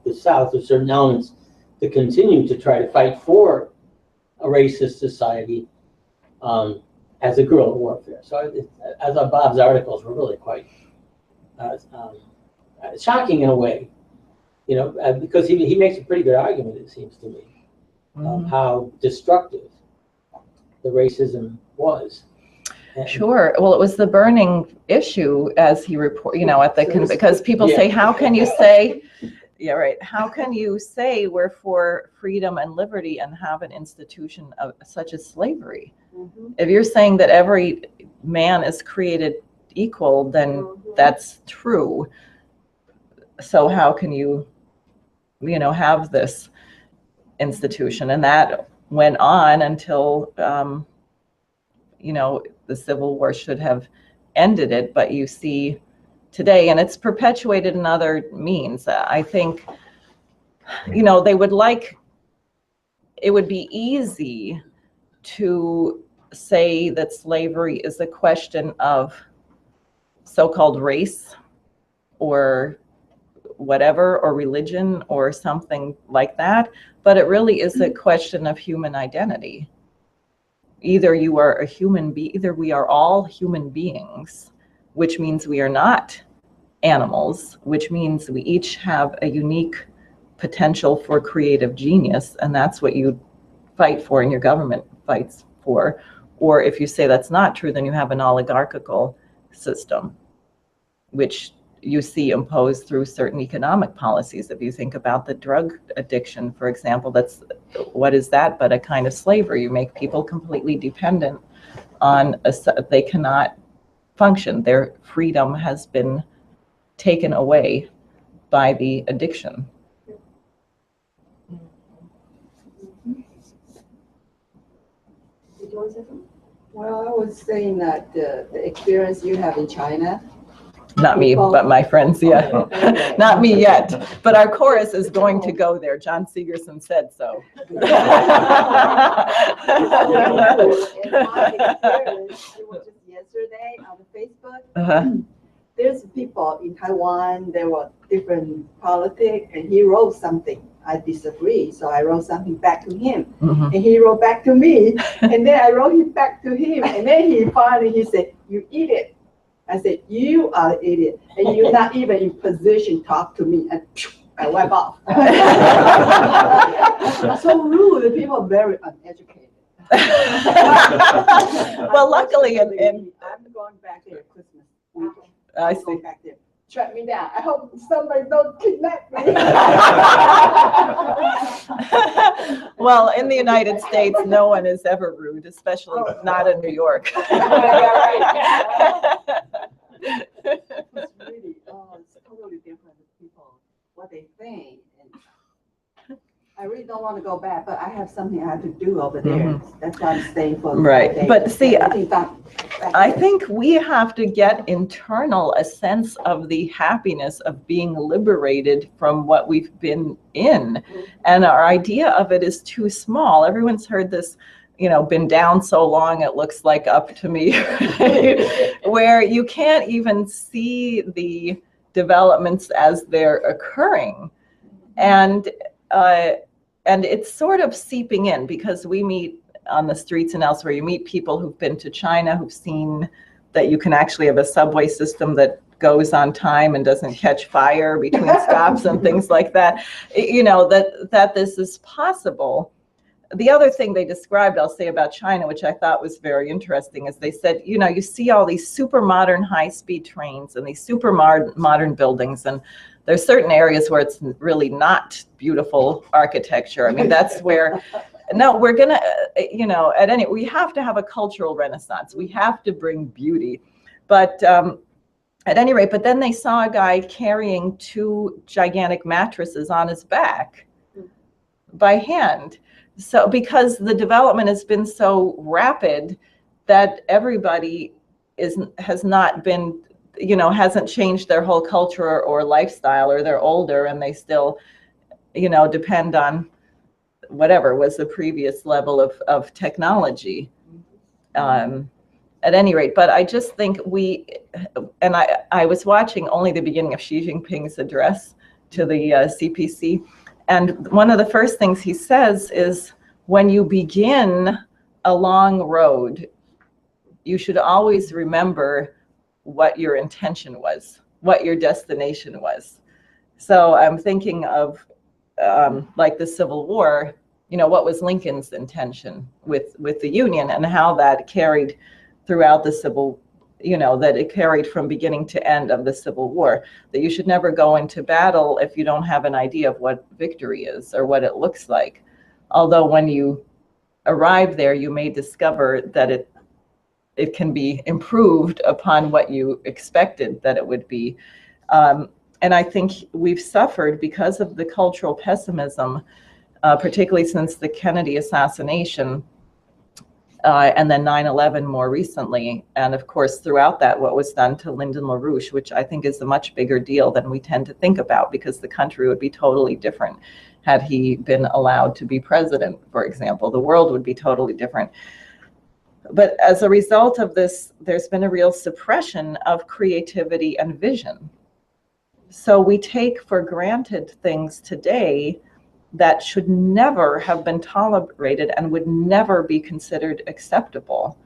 C: the South, there's certain elements that continue to try to fight for a racist society as a guerrilla warfare. So I thought Bob's articles were really quite shocking in a way, because he makes a pretty good argument, it seems to me, of how destructive the racism was.
B: Sure. Well, it was the burning issue, as he report, because people say, how can you say, how can you say we're for freedom and liberty and have an institution such as slavery? If you're saying that every man is created equal, then that's true. So how can you, have this institution? And that went on until, the Civil War should have ended it, but you see today, and it's perpetuated in other means. I think, they would it would be easy to say that slavery is a question of so-called race or whatever, or religion or something like that, but it really is a question of human identity. Either you are a human being, either we are all human beings, which means we are not animals, which means we each have a unique potential for creative genius, and that's what you fight for and your government fights for. Or if you say that's not true, then you have an oligarchical system, which you see imposed through certain economic policies. If you think about the drug addiction, for example, what is that but a kind of slavery? You make people completely dependent on they cannot function. Their freedom has been taken away by the addiction.
H: Well, I was saying that the experience you have in China.
B: Not me, but my friends, yeah. Not me yet, but our chorus is going to go there. John Segerson said so.
H: In my experience, it was just yesterday on Facebook. There's people in Taiwan, there were different politics, and he wrote something. I disagree, so I wrote something back to him, and he wrote back to me, and then I wrote it back to him, and then he said, "You idiot." I said, "You are an idiot, and you're not even in position to talk to me," and I wipe off. So rude, the people are very uneducated.
B: Well, luckily,
H: I'm going back there Christmas week.
B: I
H: I'm
B: see.
H: going back there. Track me down. I hope somebody don't kidnap me.
B: Well, in the United States, no one is ever rude, especially not in New York.
H: It's really, it's totally different with people, what they think. And I really don't want to go back, but I have something I have to do over there. That's why I'm staying for
B: Right,
H: days.
B: but see, I
H: there.
B: think we have to get internal a sense of the happiness of being liberated from what we've been in. And our idea of it is too small. Everyone's heard this, been down so long it looks like up to me, where you can't even see the developments as they're occurring. And it's sort of seeping in, because we meet on the streets and elsewhere. You meet people who've been to China, who've seen that you can actually have a subway system that goes on time and doesn't catch fire between stops and things like that, that this is possible. The other thing they described, I'll say about China, which I thought was very interesting, is they said, you see all these super modern high-speed trains and these super modern buildings, and there's certain areas where it's really not beautiful architecture. I mean, that's where, no, we're gonna, we have to have a cultural renaissance. We have to bring beauty. But at any rate, but then they saw a guy carrying 2 gigantic mattresses on his back by hand. So because the development has been so rapid that everybody has not been, hasn't changed their whole culture or lifestyle, or they're older and they still, depend on whatever was the previous level of technology. At any rate, but I just think I was watching only the beginning of Xi Jinping's address to the CPC, and one of the first things he says is, when you begin a long road, you should always remember what your intention was, what your destination was. So I'm thinking of like the Civil War, what was Lincoln's intention with the Union, and how that carried throughout the Civil, that it carried from beginning to end of the Civil War, that you should never go into battle if you don't have an idea of what victory is or what it looks like. Although when you arrive there, you may discover that it can be improved upon what you expected that it would be. And I think we've suffered because of the cultural pessimism, particularly since the Kennedy assassination, and then 9/11 more recently. And of course, throughout that, what was done to Lyndon LaRouche, which I think is a much bigger deal than we tend to think about, because the country would be totally different had he been allowed to be president, for example. The world would be totally different. But as a result of this, there's been a real suppression of creativity and vision. So we take for granted things today that should never have been tolerated and would never be considered acceptable.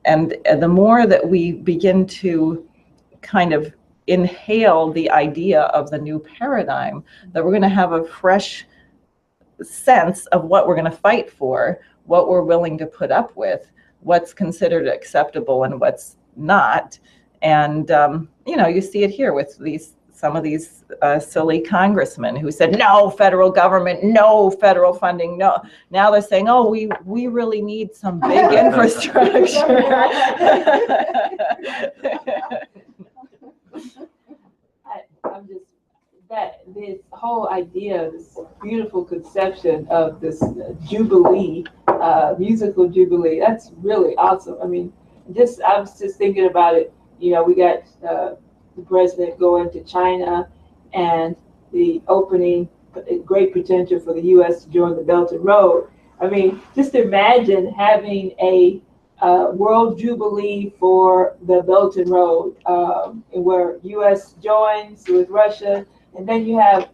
B: And the more that we begin to kind of inhale the idea of the new paradigm, that we're going to have a fresh sense of what we're going to fight for, what we're willing to put up with, what's considered acceptable and what's not. And, you see it here with some of these silly congressmen who said, no federal government, no federal funding, no. Now they're saying, oh, we really need some big infrastructure.
A: I'm just, this whole idea, this beautiful conception of this jubilee, musical jubilee, that's really awesome. I mean, I was just thinking about it, we got the president going to China and the opening, great potential for the U.S. to join the Belt and Road. I mean, just imagine having a world jubilee for the Belt and Road, where U.S. joins with Russia, and then you have,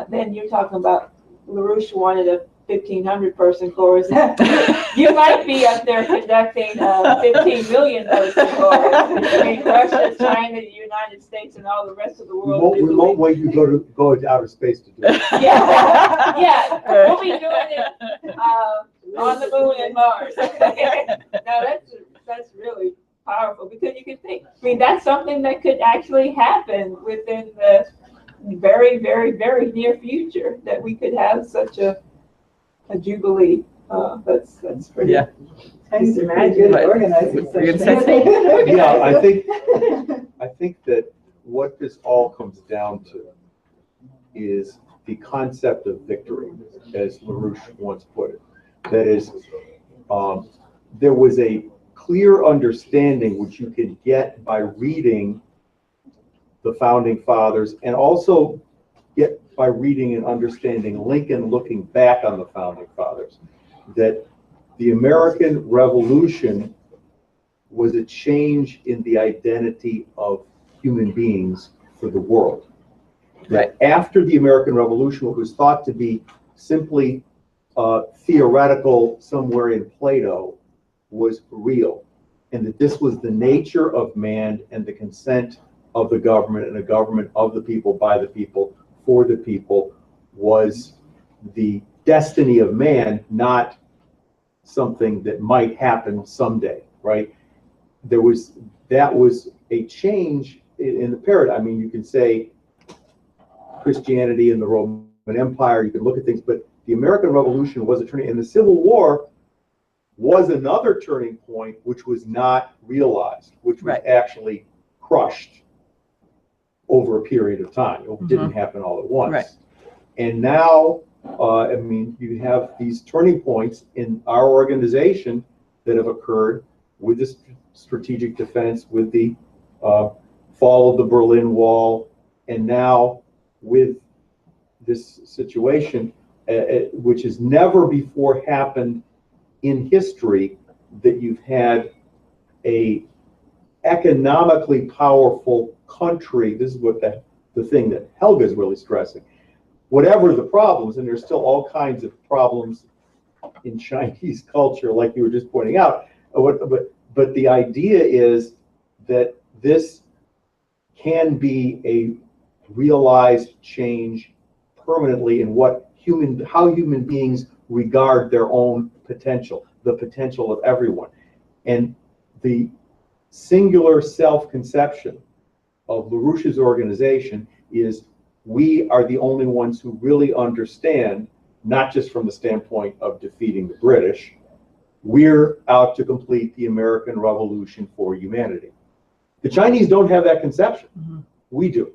A: then you're talking about LaRouche wanted a 1,500 person chorus. You might be up there conducting a 15 million person chorus between Russia, China, the United States, and all the rest of the world.
E: We won't wait you go into outer space to do it.
A: Yeah, we'll be doing it on the moon and Mars. Now that's really powerful, because you can think, that's something that could actually happen within the very, very, very near future, that we could have such a jubilee. That's pretty.
B: Yeah.
F: Thanks, imagine organizing such things.
E: Yeah, I think that what this all comes down to is the concept of victory, as LaRouche once put it. That is, there was a clear understanding which you could get by reading the founding fathers, and also get by reading and understanding Lincoln looking back on the founding fathers, that the American Revolution was a change in the identity of human beings for the world.
B: Right.
E: After the American Revolution, what was thought to be simply theoretical somewhere in Plato was real, and that this was the nature of man and the consent of the government and a government of the people, by the people, for the people was the destiny of man, not something that might happen someday, right? That was a change in the paradigm. I mean, you can say Christianity and the Roman Empire, you can look at things, but the American Revolution was a turning, and the Civil War was another turning point, which was not realized, which was actually crushed over a period of time. It didn't happen all at once.
B: Right.
E: And now, I mean, you have these turning points in our organization that have occurred with the strategic defense, with the fall of the Berlin Wall, and now with this situation, which has never before happened in history, that you've had a economically powerful country. This is what the thing that Helga's really stressing. Whatever the problems, and there's still all kinds of problems in Chinese culture, like you were just pointing out, but the idea is that this can be a realized change permanently in how human beings regard their own potential, the potential of everyone. And the singular self-conception of LaRouche's organization is we are the only ones who really understand, not just from the standpoint of defeating the British, we're out to complete the American Revolution for humanity. The Chinese don't have that conception.
B: Mm-hmm.
E: We do.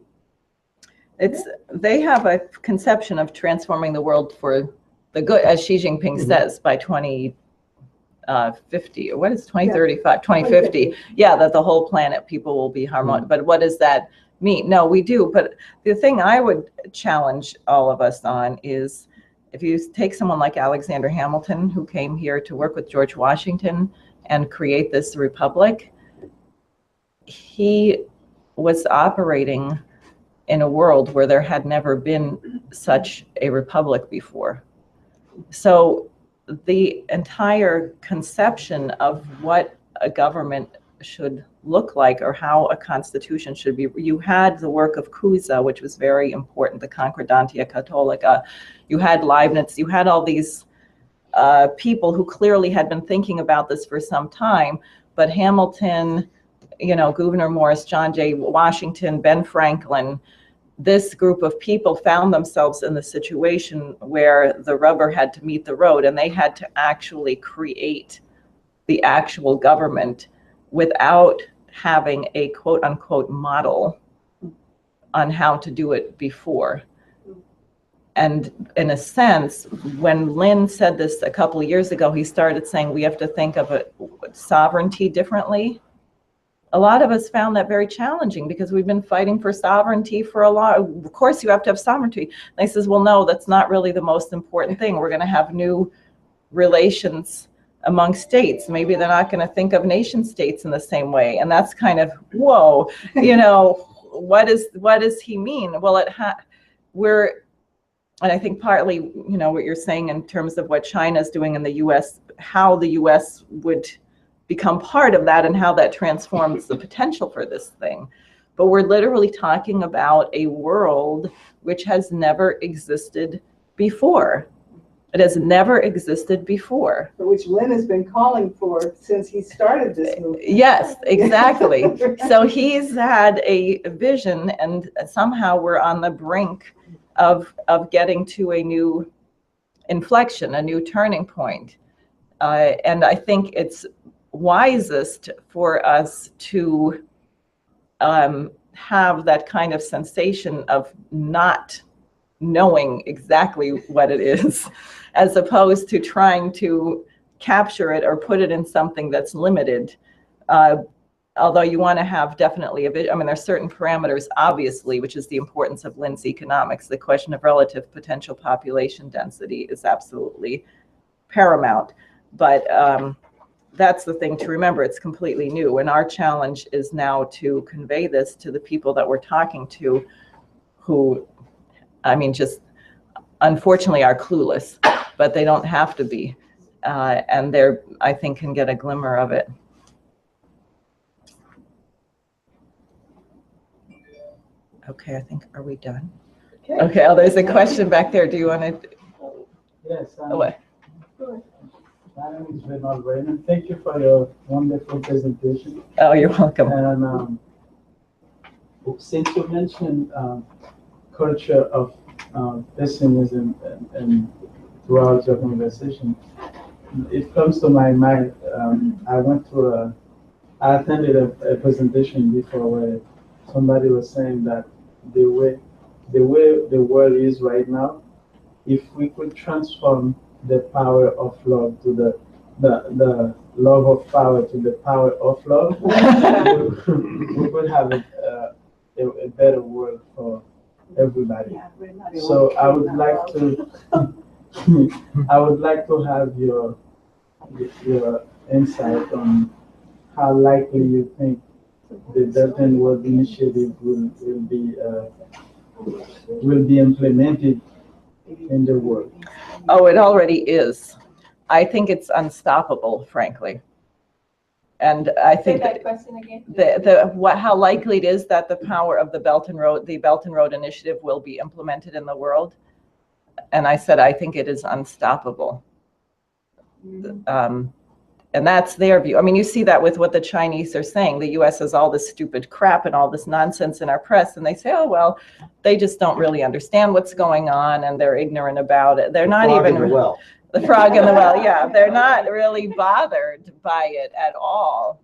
B: They have a conception of transforming the world for the good, as Xi Jinping says, by 2050, or what is 2035, 2050. Yeah, that the whole planet, people will be harmonious. But what does that mean? No, we do. But the thing I would challenge all of us on is, if you take someone like Alexander Hamilton, who came here to work with George Washington and create this republic, he was operating in a world where there had never been such a republic before. So the entire conception of what a government should look like, or how a constitution should be, you had the work of Cusa, which was very important, the Concordantia Catholica. You had Leibniz, you had all these people who clearly had been thinking about this for some time, but Hamilton, Gouverneur Morris, John J. Washington, Ben Franklin, this group of people found themselves in the situation where the rubber had to meet the road, and they had to actually create the actual government without having a quote unquote model on how to do it before. And in a sense, when Lynn said this a couple of years ago, he started saying we have to think of sovereignty differently. A lot of us found that very challenging because we've been fighting for sovereignty for a lot. Of course, you have to have sovereignty. And he says, well, no, that's not really the most important thing. We're going to have new relations among states. Maybe they're not going to think of nation states in the same way. And that's kind of, whoa, what does he mean? Well, and I think partly, what you're saying in terms of what China's doing in the US, how the US would become part of that and how that transforms the potential for this thing. But we're literally talking about a world which has never existed before. It has never existed before.
F: For which Lynn has been calling for since he started this movement.
B: Yes, exactly. So he's had a vision, and somehow we're on the brink of getting to a new inflection, a new turning point. And I think it's wisest for us to have that kind of sensation of not knowing exactly what it is, as opposed to trying to capture it or put it in something that's limited. Although you want to have definitely there's certain parameters, obviously, which is the importance of Lynn's economics. The question of relative potential population density is absolutely paramount. But that's the thing to remember. It's completely new. And our challenge is now to convey this to the people that we're talking to, who, just unfortunately are clueless, but they don't have to be. And I think, can get a glimmer of it. Okay, I think, are we done?
F: Okay.
B: Okay, oh, there's a question back there. Do you want to?
I: Yes,
B: Oh, what?
I: my name is Reynald Raymond. Thank you for your wonderful presentation.
B: Oh, you're welcome.
I: And since you mentioned culture of pessimism and throughout your conversation, it comes to my mind. I attended a presentation before where somebody was saying that the way the world is right now, if we could transform the power of love to the love of power to the power of love, we could have a better world for everybody. So I would like to I would like to have your insight on how likely you think the Belt and Road Initiative will be implemented in the world.
B: Oh, it already is. I think it's unstoppable, frankly. And I
A: Say
B: think
A: that question again.
B: how likely it is that the power of the Belt and Road Initiative will be implemented in the world. And I said, I think it is unstoppable. And that's their view. I mean, you see that with what the Chinese are saying. The US has all this stupid crap and all this nonsense in our press. And they say, oh, well, they just don't really understand what's going on and they're ignorant about it. They're not even. The frog in the well, yeah. They're not really bothered by it at all.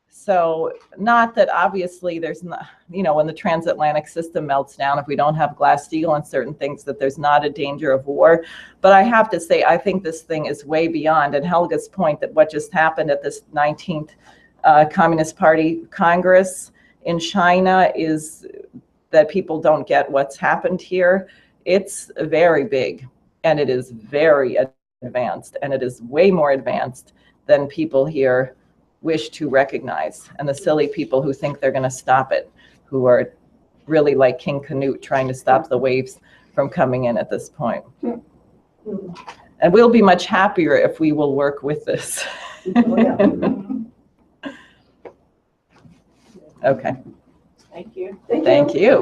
B: So not that obviously there's not, when the transatlantic system melts down, if we don't have Glass-Steagall on certain things, that there's not a danger of war. But I have to say, I think this thing is way beyond. And Helga's point that what just happened at this 19th Communist Party Congress in China is that people don't get what's happened here. It's very big and it is very advanced, and it is way more advanced than people here wish to recognize. And the silly people who think they're going to stop it, who are really like King Canute trying to stop the waves from coming in at this point. And we'll be much happier if we will work with this. Okay.
A: Thank you.
B: Thank you.